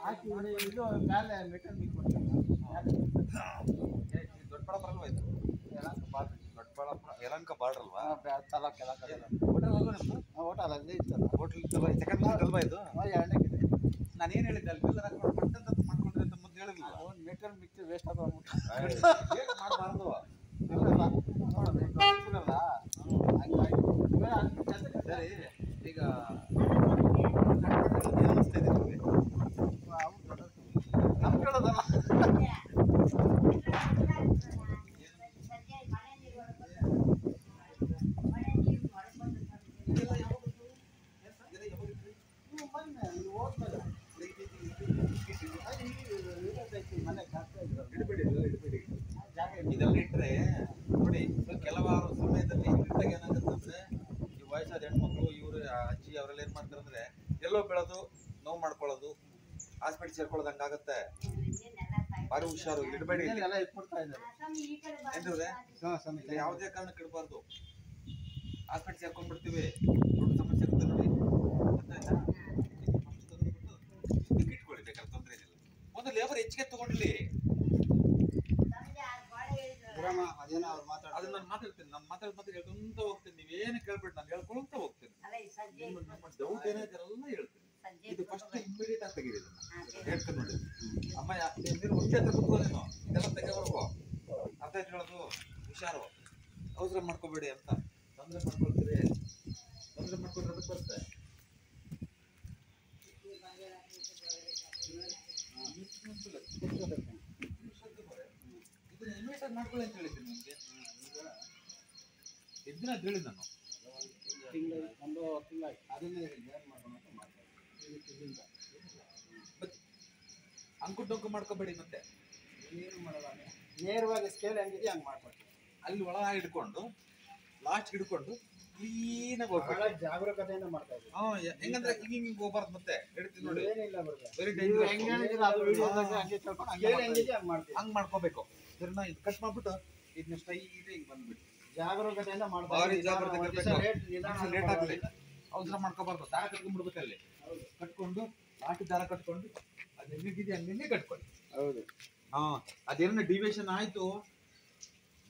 ಹಾಕಿ ಇದು ಮೇಲೆ metal mix ಮಾಡ್ತಾರೆ. ದೊಡ್ಡಬಳ್ಳಾಪುರ ಅಲ್ವಾ ಇದು? ಯಲಹಂಕ ಬಾರ್ಡ್ರ್. ದೊಡ್ಡಬಳ್ಳಾಪುರ ಯಲಹಂಕ ಬಾರ್ಡ್ರ್ ಅಲ್ವಾ? ತಾಲೂಕು ಯಲಹಂಕ. ಹೋಟೆಲ್ ಅಲ್ವಾ ನಿಮ್ದು? ಹೋಟೆಲ್ ಅಲ್ಲೇ ಇತ್ತಲ್ಲ. ಹೋಟೆಲ್ ಇತ್ತಲ್ವಾ? ಸೆಕೆಂಡ್ ಅಲ್ವಾ ಇದು? ಎರಡನೇಗಿದೆ. ನಾನು ಏನು ಹೇಳಿದ್ದೆ ಅಲ್ಲಿ ಬಿಲ್ಲರ್ ಹಾಕೊಂಡು ಪಟ್ಟಂತ ಮಾಡ್ಕೊಂಡ್ರೆ ಅಂತ ಮುಂದೆ ಹೇಳಿಲ್ಲ. ಒಂದು ಮೆಟಲ್ ಮಿಕ್ಸ್ ವೇಸ್ಟ್ ಆಗ್ಬಿಟ್ಟು ಮಾಡಬಾರ್ದು. ಸರಿ, ಈಗ ನಮ್ ಕೇಳೋದಲ್ಲ. ಇದೆಲ್ಲ ಇಟ್ಟರೆ ನೋಡಿ, ಕೆಲವಾರು ಸಮಯದಲ್ಲಿ ಇಟ್ಟಾಗ ಏನಾಗುತ್ತಂದ್ರೆ ಈ ವಯಸ್ಸಾದ ಹೆಣ್ಮಕ್ಳು ಇವರು ಅಜ್ಜಿ ಅವರೆಲ್ಲ ಏನ್ ಮಾಡ್ತಾರೆ ಅಂದ್ರೆ ಎಲ್ಲೋ ಬೀಳೋದು, ನೋವು ಮಾಡ್ಕೊಳ್ಳೋದು, ಹಾಸ್ಪಿಟಲ್ ಸೇರ್ಕೊಳ್ಳೋದು ಹಂಗಾಗತ್ತೆ. ಬಾರಿ ಹುಷಾರು, ಇಡಬೇಡಿ. ಎಲ್ಲ ಇಟ್ಬಿಡ್ತಾ ಇದ್ದಾರೆ. ಏನ್ರಿ ಯಾವುದೇ ಕಾರಣಕ್ಕೆ ಇಡಬಾರ್ದು. ಹಾಸ್ಪಿಟಲ್ ಸೇರ್ಕೊಂಡ್ಬಿಡ್ತೀವಿ, ದೊಡ್ಡ ಸಮಸ್ಯೆ ಇರುತ್ತೆ ನೋಡಿ. ಇಟ್ಕೊಳ್ಳಿ, ಬೇಕಾದ್ರೆ ತೊಂದರೆ ಏನಿಲ್ಲ. ಒಂದು ಲೇಬರ್ ಹೆಚ್ಚಿಗೆ ತಗೊಂಡ್ಲಿ. ಅದೇನೋ ಅವ್ರು ಅದನ್ನ ನಾನು ಮಾತಾಡ್ತೀನಿ, ನಾನು ಮಾತಾಡ್ತಾ ಹೇಳ್ಕೊಂತ ಹೋಗ್ತೀನಿ. ನೀವೇನು ಕೇಳ್ಬಿಟ್ಟು ನಾನು ಹೇಳ್ಕೊಳ್ತಾ ಹೋಗ್ತೀನಿ. ನಮ್ಮ ಡೌಟ್ ಏನಾಯ್ತಾರಲ್ಲ ಹೇಳ್ತೀನಿ. ಇದು ಫಸ್ಟ್ ಇಮಿಡಿಯೇಟ್ ಆಗಿ ತೆಗೀರಿ, ಹೇಳ್ತೀನಿ ನೋಡಿ. ಅಮ್ಮ ನೀನು ಮುಂಚೆ ಹತ್ರ ಕುತ್ಕೋದೇನು, ಇದೆಲ್ಲ ತೆಗೆವರೆಗೂ ಅರ್ಥ ಆಯ್ತು ಹೇಳೋದು. ಹುಷಾರು, ಅವಸರ ಮಾಡ್ಕೋಬೇಡಿ ಅಂತ. ತೊಂದರೆ ಮಾಡ್ಕೊಳ್ತೀರಿ, ತೊಂದರೆ ಮಾಡ್ಕೊಂಡ್ರೆ ಅದಕ್ಕೆ ಬರುತ್ತೆ. ಇದನ್ನ ಇನ್ವೆಸ್ಟ್ ಮಾಡ್ಕೊಳ್ಳಿ ಅಂತ ಹೇಳಿದ್ದೀನಿ ನಿಮಗೆ. ಇದನ್ನ ಹೇಳಿ ನಾನು ಒಂದು ತಿಂಗಳಾಯ್ತು. ಅದನ್ನೇ ಏನು ಮಾಡೋಣ ಅಂತ ಮಾಡ್ತಾರೆ. ಅಂಕು ಮಾಡ್ಕೋಬೇಡಿ. ಮತ್ತೆ ಏನು ಮಾಡೋಲ್ಲ, ನೇರವಾಗಿ ಸ್ಕೇಲ್ ಹೆಂಗಿದೆ ಹಂಗೆ ಮಾಡ್ಕೊಡ್ತೀವಿ. ಅಲ್ಲಿ ಒಳ ಹಿಡ್ಕೊಂಡು ಲಾಸ್ಟ್ ಹಿಡ್ಕೊಂಡು ಕ್ಲೀನಾಗಿ ಹೋಗ್ಬೇಕು. ಜಾಗರೂಕತೆಯಿಂದ ಮಾಡ್ತಾ ಇದ್ದೀವಿ. ಹೆಂಗಂದ್ರೆ ಹಿಂಗೆ ಹೋಗ್ಬಾರ್ದು. ಮತ್ತೆ ಹೇಳ್ತೀನಿ ನೋಡಿ, ಏನಿಲ್ಲ ಬರುತ್ತೆ. Very dangerous. ಹಂಗೆ ಮಾಡ್ಕೋಬೇಕು. ಇದನ್ನ ಇದು ಕಟ್ ಮಾಡ್ಬಿಟ್ಟು ಇದನ್ನ ಸ್ಟೈಲ್ ಹಿಂಗೆ ಬಂದ್ಬಿಟ್ಟು ಜಾಗರೂಕತೆಯಿಂದ ಭಾರಿ ಜಾಗೃತಿ ಲೇಟ್ ಆಗಲಿ. ಅವಸರ ಮಾಡ್ಕೋಬಾರ್ದು. ದಾರ ಕಟ್ಕೊಂಡ್ಬಿಡ್ಬೇಕು. ಅಲ್ಲಿ ಕಟ್ಕೊಂಡು ಲಾಟಿ ದಾರ ಕಟ್ಕೊಂಡು ಅದು ಹೆಂಗಿದೆಯಾ ಹಂಗೆ ಕಟ್ಕೊಳ್ಳಿ. ಹೌದು. ಅದೇನ ಡಿವಿಯೇಷನ್ ಆಯ್ತು,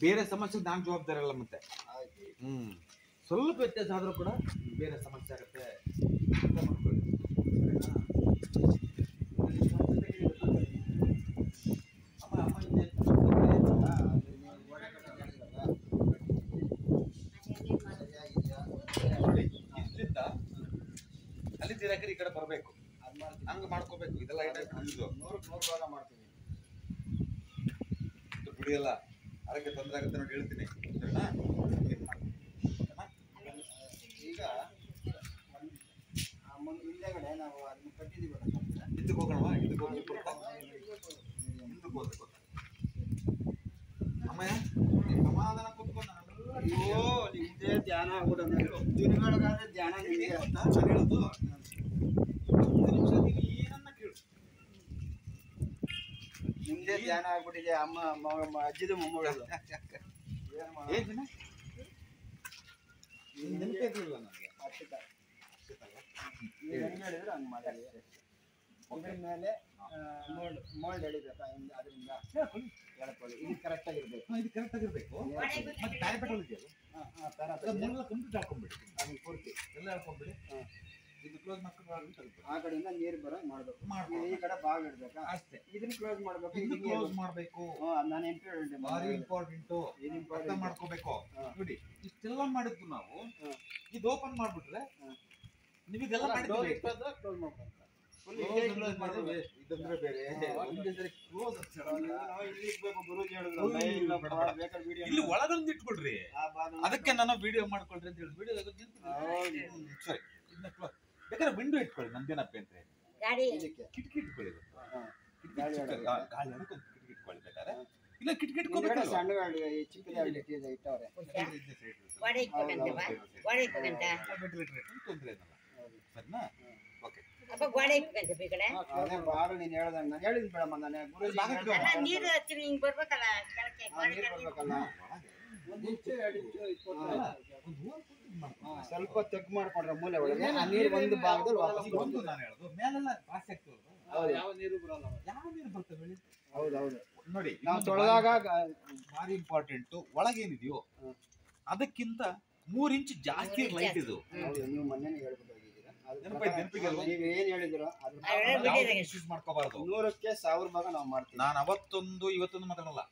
ಬೇರೆ ಸಮಸ್ಯೆಗೆ ನಾನು ಜವಾಬ್ದಾರಿ ಅಲ್ಲ. ಮತ್ತೆ ಸ್ವಲ್ಪ ವ್ಯತ್ಯಾಸ ಆದ್ರೂ ಕೂಡ ಬೇರೆ ಸಮಸ್ಯೆ ಆಗುತ್ತೆ. ಇಲ್ಲಿಂದ ಅಲ್ಲಿ ತಿರಕರಿ ಈ ಕಡೆ ಬರಬೇಕು, ಹಂಗ ಮಾಡ್ಕೋಬೇಕು. ಇದೆಲ್ಲ ನೂರು ಭಾಗ ಮಾಡ್ತೀವಿ. ಬಿಡಿಯಲ್ಲ, ಅದಕ್ಕೆ ತೊಂದರೆ ಆಗುತ್ತೆ ನೋಡಿ, ಹೇಳ್ತೀನಿ. ಈಗ ಹಿಂದೆಗಡೆ ನಾವು ಅದನ್ನ ಕಟ್ಟಿದೀವಿ. ಹಿಂದಕ್ಕೆ ಹೋಗೋಣ, ಹಿಂದಕ್ಕೆ ಹೋಗ್ಬೇಕು. ಅಮ್ಮಯ್ಯ ಸಮಾಧಾನ ಕೂತ್ಕೊಂಡು ಅಯ್ಯೋ ನಿಮ್ದೇ ಧ್ಯಾನ ಆಗ್ಬಿಟ್ಟು ದಿನಗಳಿಗಾದ್ರೆ ಧ್ಯಾನ ನಿಮಗೆ ಅಂತ ನಾನು ಹೇಳೋದು. 10 ನಿಮಿಷ ನೀವು ಏನನ್ನ ಕೇಳು, ನಿಮ್ದೇ ಧ್ಯಾನ ಆಗ್ಬಿಟ್ಟಿದೆ. ಅಮ್ಮ ಅಜ್ಜಿದು ಮೊಮ್ಮಗಳು ಏನು ನೆನಪಿರಲಿಲ್ಲ ನನಗೆ. ನೀವು ಹೆಂಗೆ ಹೇಳಿದ್ರೆ ಹಂಗೆ ಮಾಡಿ. ಇದ್ರ ಮೇಲೆ ಮೋಲ್ಡ್ ಎಳಿಬೇಕಾ? ಅದರಿಂದ ಹೇಳ್ಕೊಳ್ಳಿ. ಇದು ಕರೆಕ್ಟ್ ಆಗಿರ್ಬೇಕು. ಇದು ಕರೆಕ್ಟ್ ಆಗಿರ್ಬೇಕು. ಮತ್ತೆ ಪ್ಯಾರಾಪೆಟ್ರೋಲ್ ಇದೆಯಲ್ಲ, ಕಂಪ್ಲೀಟ್ ಹಾಕೊಂಡ್ಬಿಡಿ. ಅದನ್ನ ಪೂರ್ತಿ ಎಲ್ಲ ಹಾಕೊಂಡ್ಬಿಡಿ. ಇದು ಕ್ಲೋಸ್ ಮಾಡ್ಕೊಂಡು ಆ ಕಡೆಯಿಂದ ನೀರು ಬರೋ ಮಾಡ್ಬೇಕು. ಈ ಕಡೆ ಬಾಗ್ ಇಡ್ಬೇಕಾ? ಅಷ್ಟೇ. ಇದನ್ನ ಕ್ಲೋಸ್ ಮಾಡ್ಬೇಕು. ಇದನ್ನ ಕ್ಲೋಸ್ ಮಾಡಬೇಕು. ನಾನು ಇಂಪಾರ್ಟೆಂಟ್ ಭಾರಿ ಇಂಪಾರ್ಟೆಂಟು. ಅರ್ಥ ಮಾಡ್ಕೋಬೇಕು. ನೋಡಿ, ಇಷ್ಟೆಲ್ಲ ಮಾಡಿದ್ವು ನಾವು. ಇದು ಓಪನ್ ಮಾಡ್ಬಿಟ್ರೆ ನೀವಿದೆಲ್ಲ ಮಾಡಿದ್ವಿ. ಕ್ಲೋಸ್ ಮಾಡ್ಬೇಕು. ಇದಂದ್ರೆ ಬೇರೆ ಇಲ್ಲಿ ಒಳಗೊಂದು ಇಟ್ಕೊಳ್ರಿ. ಅದಕ್ಕೆ ನಾನು ವಿಡಿಯೋ ಮಾಡ್ಕೊಳ್ರಿ ಅಂತ ಹೇಳಿ ವಿಡಿಯೋ ಸರಿ. ಇದನ್ನ ಬೇಕಾದ್ರೆ ವಿಂಡೋ ಇಟ್ಕೊಳ್ಳಿ, ನಮ್ದೇನಪ್ಪ ಅಂದ್ರೆ ಕಿಟಕಿ ಇಟ್ಕೊಳ್ಳಿ. ಗಾಳಿ ಕಿಟಕಿ ಇಟ್ಕೊಳ್ಳಿ ಬೇಕಾದ್ರೆ. ಇಲ್ಲ ಕಿಟಕಿ ಇಟ್ಕೋಬೇಕು. ಸಣ್ಣ ಗಾಡಿ ಚಿಕ್ಕದಾಗಿ ಇಟ್ಟವ್ರೆ. ತೊಂದ್ರೆ ಏನಲ್ಲ. ಸರಿನಾ? ಓಕೆ. ಬಾಗಿಲು ನೀನು ಹೇಳ್ದಂಗೆ ನಾನು ಹೇಳಿದ್ ಬೇಡಮ್ಮ. ನಾನು ಗುರುಜಿ ನೀರು ಹಚ್ಚಿರಿ ಹಿಂಗ್ ಬರ್ಬೇಕಲ್ಲ ಕೆಳಕ್ಕೆ. ಬರ್ಬೇಕಲ್ಲ. ಒಂದು ಇಂಚು 2 ಇಂಚು ಸ್ವಲ್ಪ ತೆಗ್ ಮಾಡ್ಕೊಂಡ್ರೆ ಮೂಲೆ ಒಳಗೆ ಆ ನೀರು ಒಂದು ಭಾಗದಲ್ಲಿ ವಾಪಸ್ ಒಂದು ನಾನು ಹೇಳೋದು ಮೇಲೆಲ್ಲ ರಾಶಿ ಆಗ್ತದೆ. ಯಾವ ನೀರು ಬರಲ್ಲ, ಯಾವ ನೀರು ಬರ್ತವೆ ಹೇಳಿ? ಹೌದೌದು ನೋಡಿ ನಾವು ತೊಳೆದಾಗ ಭಾರಿ ಇಂಪಾರ್ಟೆಂಟ್. ಒಳಗೇನಿದೆಯೋ ಅದಕ್ಕಿಂತ 3 ಇಂಚ್ ಜಾಸ್ತಿ ಲೈಟ್ ಇದು. ಹೌದು, ನೀವು ಮೊನ್ನೆ ಹೇಳ್ಬಿಟ್ಟು ಹೋಗಿದ್ದೀರಾ. ನೆನಪಿಗೆ ನೀವು ಏನ್ ಹೇಳಿದಿರೋ ಮಾಡ್ಕೋಬಾರ್ದು. 100ಕ್ಕೆ 1000 ಭಾಗ ನಾವು ಮಾಡ್ತೀವಿ. ನಾನು ಅವತ್ತೊಂದು ಇವತ್ತೊಂದು ಮಾತಾಡಲ್ಲ.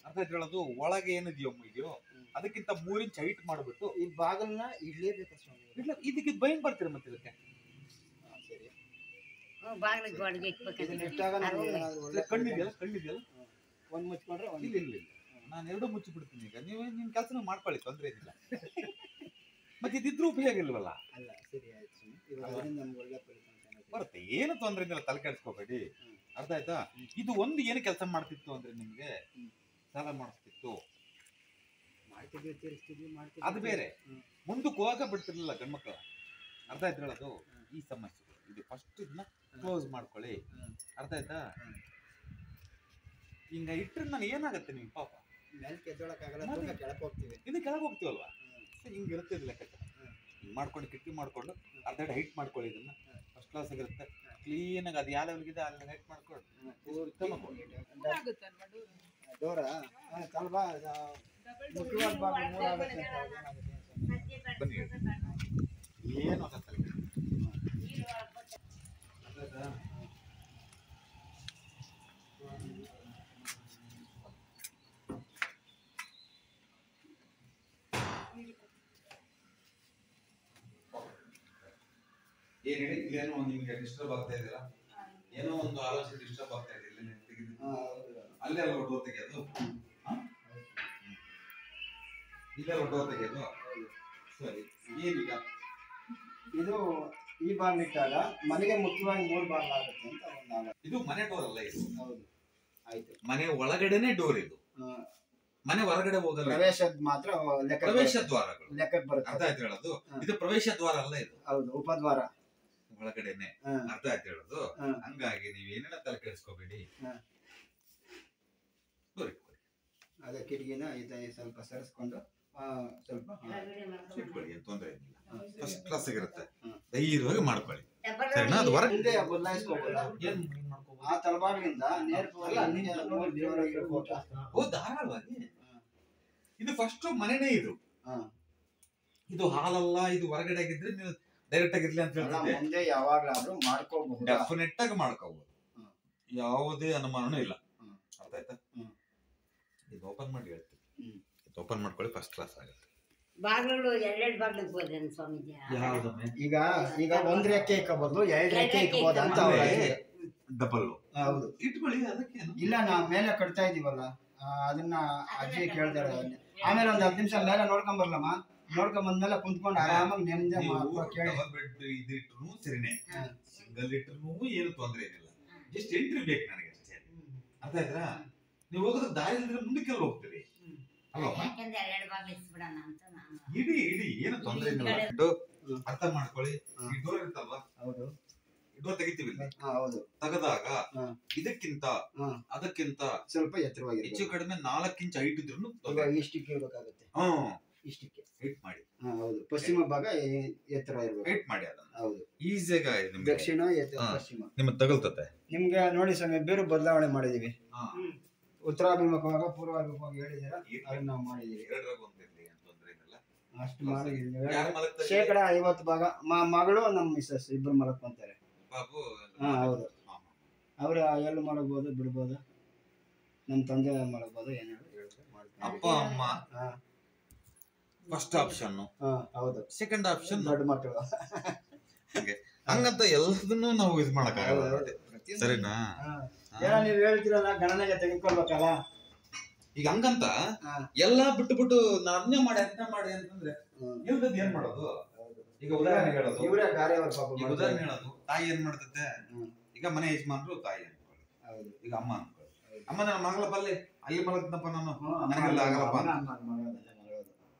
ಅರ್ಥ ಆಯ್ತು ಹೇಳೋದು. ಒಳಗೆ ಏನಿದೆಯೋ ಇದೆಯೋ ಅದಕ್ಕಿಂತ 3 ಇಂಚ್ ಹೈಟ್ ಮಾಡ್ಬಿಟ್ಟು ಈ ಬಾಗಲ್ನ ಇಡ್ಲೇಬೇಕು ಸ್ವಾಮಿ. ಇದಕ್ಕೆ ಬೈನ್ ಬರ್ತೀರ ಮತ್ತೆ ಇದಕ್ಕೆ. ಸರಿ, ಬಾಗಿಲಿಗೆ ಒಳಗೆ ಇದನ್ನ ಇಟ್ಟಾಗ ನಮ್ಗೆ ಏನಾದ್ರು ಒಳ್ಳೆ ಕಣ್ಣಿದೆಯಲ್ಲ ಒಂದ್ ಮುಚ್ಕೊಂಡ್ರೆ ಒಂದ್ ಇಲ್ಲ ನಾನು 2 ಮುಚ್ಚಿ ಬಿಡ್ತೀನಿ. ಈಗ ನೀವು ನಿಮ್ ಕೆಲಸ ಮಾಡ್ಕೊಳ್ಳಿ, ತೊಂದ್ರೆ ಏನಿಲ್ಲ. ಮತ್ತೆ ಇದಿದ್ರು ಉಪಯೋಗ ಇಲ್ವಲ್ಲ. ಅಲ್ಲ, ಸರಿ ಆಯ್ತು ಸ್ವಾಮಿ. ಇವಾಗ ಅದರಿಂದ ನಮ್ಗೆ ಒಳ್ಳೆ ಫಲಿತಾಂಶ ಬರುತ್ತೆ, ಏನು ತೊಂದ್ರೆ ಇಲ್ಲ, ತಲೆ ಕೆಡಿಸ್ಕೋಬೇಡಿ. ಅರ್ಥ ಆಯ್ತಾ? ಇದು ಒಂದು ಏನು ಕೆಲಸ ಮಾಡ್ತಿತ್ತು ಅಂದ್ರೆ ನಿಮ್ಗೆ ಸಾಲ ಮಾಡಿಸ್ತಿತ್ತು, ಅದು ಬೇರೆ. ಮುಂದಕ್ಕೆ ಹೋಗ ಬಿಡ್ತಿರ್ಲಿಲ್ಲ ಗಂಡ್ಮಕ್ಳ. ಅರ್ಥ ಆಯ್ತು ಹೇಳೋದು? ಈ ಸಮಸ್ಯೆ ಇದು ಫಸ್ಟ್ ಇದನ್ನ ಕ್ಲೋಸ್ ಮಾಡ್ಕೊಳ್ಳಿ. ಅರ್ಥ ಆಯ್ತಾ? ಹಿಂಗ ಇಟ್ರೆ ನಾನು ಏನಾಗತ್ತೆ ನಿಮ್ಗೆ ಪಾಪ ಮೇಲೆ ಕೆದ್ದೊಳಕ್ಕಾಗಲ್ಲ, ಕೆಳಕ್ಕೆ ಹೋಗ್ತೀವಿ. ಇನ್ನು ಕೆಳಗೆ ಹೋಗ್ತೀವಲ್ವಾ, ಹಿಂಗೆ ಇರುತ್ತೆ ಇದು ಲೆಕ್ಕ. ಹಿಂಗೆ ಮಾಡ್ಕೊಂಡು ಕಿಟ್ಟಿ ಮಾಡ್ಕೊಂಡು ಅರ್ಧ ಹೈಟ್ ಮಾಡ್ಕೊಳ್ಳಿ. ಇದನ್ನ ಫಸ್ಟ್ ಕ್ಲಾಸ್ ಆಗಿರುತ್ತೆ. ಕ್ಲೀನಾಗಿ ಅದು ಯಾವ ಲೆವೆಲ್ಗಿದೆ ಅಲ್ಲಿ ಹೈಟ್ ಮಾಡ್ಕೊಂಡು ಡೋರ ತಲ್ವಾ ಮುಖ್ಯವಾದ ಭಾಗ 3 ಆಗುತ್ತೆ ಅಂತ ಏನಾಗುತ್ತೆ? ಬನ್ನಿ ಏನು ಆಗತ್ತಲ್ಲ. ಏನ್ ಹೇಳಿ, ಇಲ್ಲೇನೋ ನಿಮ್ಗೆ ಡಿಸ್ಟರ್ಬ್ ಆಗ್ತಾ ಇದೆಯಲ್ಲ, ಏನೋ ಒಂದು ಆಲೋಚನೆ ಡಿಸ್ಟರ್ಬ್ ಆಗ್ತಾ ಇದೆ. ಇಲ್ಲಿ ಅಲ್ಲೇ ಅಲ್ಲ ಡೋರ್ ತೆಗೆಯೋದು, ಇಲ್ಲೇ ಡೋರ್ ತೆಗೆಯೋದು. ಸರಿ, ಏನೀಗ ಇದು ಈ ಬಾಗಿಲು ಇಟ್ಟಾಗ ಮನೆಗೆ ಮುಖ್ಯವಾಗಿ 3 ಬಾಗಿಲು ಆಗುತ್ತೆ ಅಂತ ಒಂದು ಆಲೋಚನೆ. ಇದು ಮನೆ ಡೋರ್ ಅಲ್ಲ ಇದು. ಹೌದು, ಆಯ್ತು. ಮನೆ ಒಳಗಡೆನೆ ಡೋರ್ ಇದು, ಮನೆ ಹೊರಗಡೆ ಹೋಗಲ್ಲ. ಪ್ರವೇಶದ ಮಾತ್ರ ಪ್ರವೇಶ ದ್ವಾರಗಳು ಲೆಕ್ಕಕ್ಕೆ ಬರುತ್ತೆ. ಅರ್ಥ ಆಯ್ತು ಹೇಳೋದು? ಇದು ಪ್ರವೇಶ ದ್ವಾರ ಅಲ್ಲ, ಇದು ಹೌದು, ಉಪದ್ವಾರ ಒಳಗಡೆನೆ. ಅರ್ಥ ಆಯ್ತು ಹೇಳೋದು? ಹಂಗಾಗಿ ನೀವ್ ಏನೇನ ತಲೆ ಕೆಡಿಸ್ಕೋಬೇಡಿ. ಅದೇ ಕಿಟಕಿನ ಸ್ವಲ್ಪ ಸರಿಸ್ಕೊಂಡು ಸ್ವಲ್ಪ ಇಟ್ಕೊಳ್ಳಿ, ಏನ್ ತೊಂದ್ರೆ ಏನಿಲ್ಲ. ಫಸ್ಟ್ ಕ್ಲಾಸ್ ಆಗಿರುತ್ತೆ, ಧೈರ್ಯವಾಗಿ ಮಾಡ್ಕೊಳ್ಳಿ. ಸರಿನಾ? ಅದು ಹೊರಗೆ ಮುಂದೆ ಬದಲಾಯಿಸ್ಕೋಬೋದಾ? ಏನ್ ಮಾಡ್ಕೋಬಹುದು? ಆ ತಳಬಾಗಿಲಿಂದ ಓ, ಧಾರಾಳವಾಗಿ. ಇದು ಫಸ್ಟ್ ಮನೆನೇ ಇದು. ಇದು ಹಾಲಲ್ಲ, ಇದು ಹೊರಗಡೆ ಆಗಿದ್ರೆ ನೀವು ಡೈರೆಕ್ಟ್ ಆಗಿರ್ಲಿ ಅಂತ ಹೇಳ್ತಾರೆ. ಮುಂದೆ ಯಾವಾಗ್ಲಾದ್ರೂ ಮಾಡ್ಕೋಬಹುದು, ಡೆಫಿನೆಟ್ ಆಗಿ ಮಾಡ್ಕೋಬಹುದು, ಯಾವುದೇ ಅನುಮಾನನೂ ಇಲ್ಲ. ಅರ್ಥ ಆಯ್ತಾ? ಇದು ಓಪನ್ ಮಾಡಿ ಹೇಳ್ತೀವಿ. ಇದು ಓಪನ್ ಮಾಡ್ಕೊಳ್ಳಿ, ಫಸ್ಟ್ ಕ್ಲಾಸ್ ಆಗುತ್ತೆ. ಬಾಗಿಲು 2 ಬಾಗಿಲಿಗೆ ಹೋದೇನು ಸ್ವಾಮೀಜಿ? ಈಗ ಈಗ 1 ರೇಖೆ ಇಕ್ಕಬಹುದು, 2 ರೇಖೆ ಇಕ್ಕಬಹುದು ಅಂತ ಡಬಲ್. ಹೌದು, ಇಟ್ಕೊಳ್ಳಿ. ಅದಕ್ಕೆ ಇಲ್ಲ, ನಾವು ಮೇಲೆ ಕಟ್ತಾ ಇದೀವಲ್ಲ, ಅದನ್ನ ಅಜ್ಜಿ ಕೇಳ್ತಾರೆ. ಆಮೇಲೆ ಒಂದ್ 10 ನಿಮಿಷ ಮೇಲೆ ನೋಡ್ಕೊಂಡ್ ಬರ್ಲಮ್ಮ, ನೋಡ್ಕೊಂಡ್ ಬಂದ್ಮೇಲೆ ಕುಂತ್ಕೊಂಡು ಆರಾಮಾಗಿ ನೆಮ್ಮದಿ ಕೇಳಿ. ಡಬಲ್ ಬೆಡ್ ಇದಿಟ್ರು ಸರಿನೇ, ಸಿಂಗಲ್ ಇಟ್ರು ಏನು ತೊಂದ್ರೆ ಏನಿಲ್ಲ. ಜಸ್ಟ್ ಎಂಟ್ರಿ ಬೇಕು ನನಗೆ ಅಷ್ಟೇ. ಅರ್ಥ ಆಯ್ತಾ? ನೀವು ಹೋಗೋದಕ್ಕೆ ದಾರಿ ಇಲ್ಲದ್ರೆ ಮುಂದಕ್ಕೆಲ್ಲ ಹೋಗ್ತೀರಿ ಅಲ್ವಾ? ಇಡಿ ಏನು ತೊಂದ್ರೆ ಇಲ್ಲ. ಅರ್ಥ ಮಾಡ್ಕೊಳ್ಳಿ. ಈ ಡೋರ್ ಇರುತ್ತಲ್ವಾ, ಹೌದು, ಡೋರ್ ತೆಗಿತೀವಿ. ಹೌದು, ತೆಗೆದಾಗ ಇದಕ್ಕಿಂತ ಅದಕ್ಕಿಂತ ಸ್ವಲ್ಪ ಎತ್ತರವಾಗಿ ಹೆಚ್ಚು ಕಡಿಮೆ 4 ಇಂಚ್ ಹೈಟ್ ಇದ್ರು ಇಷ್ಟಕ್ಕೆ ಇರ್ಬೇಕಾಗುತ್ತೆ. ಇಷ್ಟಕ್ಕೆ ಹೈಟ್ ಮಾಡಿ. ಹೌದು, ಪಶ್ಚಿಮ ಭಾಗ ಎತ್ತರ ಇರ್ಬೇಕು. ಹೈಟ್ ಮಾಡಿ ಅದನ್ನ. ಹೌದು, ಈಸಿಯಾಗಿ ದಕ್ಷಿಣ ಪಶ್ಚಿಮ ನಿಮ್ಗೆ ತಗಲ್ತತೆ. ನಿಮ್ಗೆ ನೋಡಿ ಸ್ವಾಮಿ, ಬೇರೆ ಬದಲಾವಣೆ ಮಾಡಿದೀವಿ. ಉತ್ತರಾಭಿಮುಖವಾಗ ಪೂರ್ವಾಭಿಮುಖವಾಗಿ ಹೇಳಿದ್ದೀರಾ, ಅದನ್ನ ನಾವು ಮಾಡಿದೀವಿ. ಅಷ್ಟು ಮಾಡಿದೀವಿ. ಶೇಕಡ 50 ಭಾಗ ಮಗಳು ನಮ್ಮ ಮಿಸ್ಸಸ್ ಇಬ್ರು ಮಲಗ್ಕೊಂತಾರೆ. ಹೌದು, ಅವ್ರು ಎಲ್ಲಿ ಮಲಗ್ಬೋದು ಬಿಡ್ಬೋದು, ನಮ್ಮ ತಂದೆ ಮಲಗ್ಬೋದು, ಏನ್ ಅಪ್ಪ ಅಮ್ಮ ಫಸ್ಟ್ ಆಪ್ಷನ್. ಹೌದು, ಸೆಕೆಂಡ್ ಆಪ್ಷನ್ ದೊಡ್ಡ ಮಕ್ಕಳು. ಹಂಗಂತ ಎಲ್ಲದನ್ನು ನಾವು ಇದು ಮಾಡಕ್ಕಾಗಲ್ಲ. ಸರಿನಾ? ನೀವ್ ಹೇಳ್ತೀರಲ್ಲ, ಗಣನೆಗೆ ತೆಗೆದುಕೊಳ್ಬೇಕಲ್ಲ. ಈಗ ಹಂಗಂತ ಎಲ್ಲಾ ಬಿಟ್ಟು ಅದನ್ನೇ ಮಾಡಿ ಅಂತಂದ್ರೆ ಇವ್ರದ್ದು ಏನ್ ಮಾಡೋದು? ಈಗ ಉದಾಹರಣೆ ಹೇಳೋದು, ಉದಾಹರಣೆ ಹೇಳೋದು, ತಾಯಿ ಏನ್ ಮಾಡ್ತತೆ? ಈಗ ಮನೆ ಯಜಮಾನ್ರು ತಾಯಿ ಅನ್ಕೊಳ್ಳಿ, ಈಗ ಅಮ್ಮ ಅನ್ಕೊಳ್ಳಿ. ಅಮ್ಮ ನನ್ನ ಮಗಳ ಬಲ್ಲೆ ಅಲ್ಲಿ ಮಲಗ್ತನಪ್ಪ, ನಾನು ನನಗೆಲ್ಲ ಆಗಲ್ಲಪ್ಪ.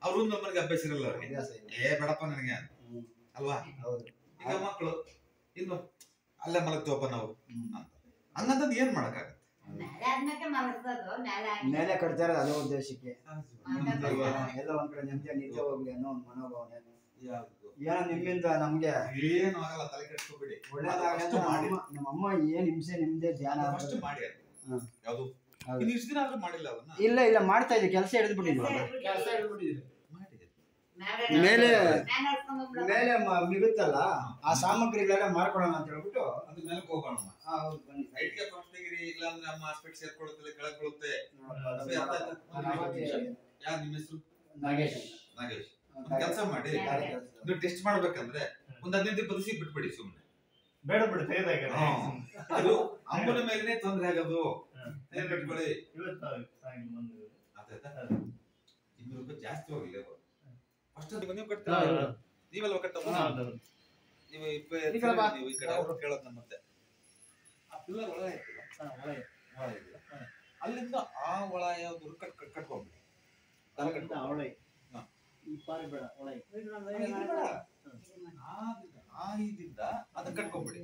ಅವ್ರು ನಮ್ಮನಿಗೆ ಅಭ್ಯಾಸ ಇರಲ್ಲ, ಅವ್ರಿಗೆ ಬೇಡಪ್ಪ ನನಗೆ ಅಲ್ವಾ? ಈಗ ಮಕ್ಕಳು ಇನ್ನು ಅಲ್ಲೇ ಮಲಗ್ತೀವಪ್ಪ ನಾವು ಅಂತ. ಹಂಗಂತದ್ ಏನ್ ಮಾಡಕ್ಕಾಗತ್ತೆ? ಮೇಲೆ ಕಟ್ತಾರೆ ಅದೇ ಉದ್ದೇಶಕ್ಕೆ. ಎಲ್ಲ ಒಂದ್ ಕಡೆ ನೆಮ್ಮದಿ ನಿದ್ದೆ ಹೋಗ್ಲಿ ಅನ್ನೋ ಒಂದು ಮನೋಭಾವನೆ. ಏನೋ ನಿಮ್ಮಿಂದ ನಮ್ಗೆ ಏನು ಆಗಲ್ಲ, ತಲೆ ಕೆಡಿಸ್ಕೋಬೇಡಿ. ಒಳ್ಳೇದಾಗಲಿ. ನಮ್ಮಮ್ಮ ಏನ್ ಹಿಂಸೆ ನಿಮ್ದೆ ಧ್ಯಾನ ಮಾಡಿ ಯಾವುದು ಇಷ್ಟು ದಿನ ಆದ್ರೂ ಮಾಡಿಲ್ಲ ಅವನ್ನ. ಇಲ್ಲ ಮಾಡ್ತಾ ಇದ್ದೆ, ಕೆಲಸ ಹಿಡಿದ್ಬಿಟ್ಟಿದ್ವಿ. ಮೇಲೆ ಮೇಲೆ ಮಿಗುತ್ತಲ್ಲ ಆ ಸಾಮಗ್ರಿಗಳೆಲ್ಲ ಮಾಡ್ಕೊಳ್ಳೋಣ ಅಂತ ಹೇಳ್ಬಿಟ್ಟು ಅದ್ರ ಮೇಲೆ ಹೋಗೋಣ. ಹೈಟ್ಗೆ ಫಸ್ಟ್ ಡಿಗ್ರಿ ಇಲ್ಲ ಅಂದ್ರೆ ಅಮ್ಮ ಹಾಸ್ಪಿಟಲ್ ಸೇರ್ಕೊಳ್ಳುತ್ತೆ, ಕೆಳಗೆ ಬೀಳುತ್ತೆ. ಯಾರು ನಿಮ್ಮ ಹೆಸರು? ನಾಗೇಶ್. ಕೆಲಸ ಮಾಡಿ, ನೀವು ಟೆಸ್ಟ್ ಮಾಡ್ಬೇಕಂದ್ರೆ ಒಂದ್ 15 ದಿವಸ ಬಿಟ್ಬಿಡಿ ಸುಮ್ಮನೆ. ಬೇಡ ಬಿಡು, ತಯಾರಾಗ ಅದು ಅಮ್ಮನ ಮೇಲೆನೆ ತೊಂದ್ರೆ ಆಗೋದು. ಬಿಟ್ಕೊಳ್ಳಿ. ಇನ್ನೂರು ಜಾಸ್ತಿ ಹೋಗಿಲ್ಲ. ಫಸ್ಟ್ ನೀವು ಕಟ್ತೀರಾ, ನೀವೆಲ್ಲ ಕಟ್ಟೋದು. ನೀವು ಈ ಕಡೆ ಅವ್ರು ಕೇಳೋದ್ ಮತ್ತೆ ಆ ಪಿಲ್ಲರ್ ಒಳ ಐತಿಲ್ಲ, ಅಲ್ಲಿಂದ ಆ ಒಳ ಯಾವ್ದು ಕಟ್ಕೊಂಡ್ಬಿಡಿ. ಇದಿಂದ ಅದನ್ನ ಕಟ್ಕೊಂಡ್ಬಿಡಿ.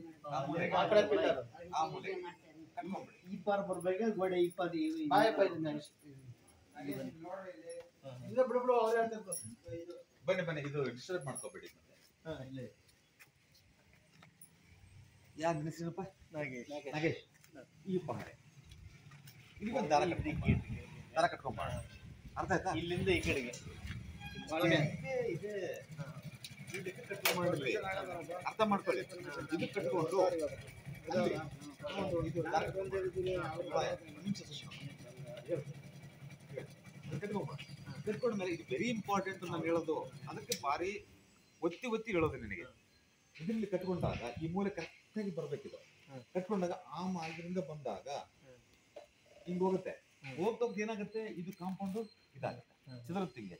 ಈ ಪಾರ್ ಬರ್ಬೇಕು ಗೋಡೆ ಇಪ್ಪತ್ತು ಬನ್ನಿ ಇದು ಡಿಸ್ಟರ್ಬ್ ಮಾಡ್ಕೋಬೇಡಿ. ಮತ್ತೆ ಯಾರು ನೆನೆಸಿನಪ್ಪ? ನಾಗೇಶ್. ಈ ಪಹರೆ ಇಲ್ಲಿ ಒಂದು ದಾರ ಕಟ್ಕೊಂಬಾರ. ಅರ್ಥ ಆಯ್ತಾ? ಇಲ್ಲಿಂದ ಈ ಕಡೆಗೆ ಅರ್ಥ ಮಾಡ್ಕೊಳ್ಳಿ. ಇದು ಕಟ್ಕೊಂಡು ಕಟ್ಕೊಂಡ ಮೇಲೆ ಇದು ವೆರಿ ಇಂಪಾರ್ಟೆಂಟ್ ನಾನು ಹೇಳೋದು. ಅದಕ್ಕೆ ಭಾರಿ ಒತ್ತಿ ಹೇಳೋದು ನಿನಗೆ. ಇದರಲ್ಲಿ ಕಟ್ಕೊಂಡಾಗ ಈ ಮೂಲೆ ಕರೆಕ್ಟಾಗಿ ಬರ್ಬೇಕಿದು. ಕಟ್ಕೊಂಡಾಗ ಆ ಮಾರ್ಗದಿಂದ ಬಂದಾಗ ಹಿಂಗ್ ಹೋಗುತ್ತೆ. ಹೋಗ್ತಾ ಏನಾಗುತ್ತೆ, ಇದು ಕಾಂಪೌಂಡ್ ಇದಾಗುತ್ತೆ, ಚಿದ್ರತ್ತಿಂಗೆ.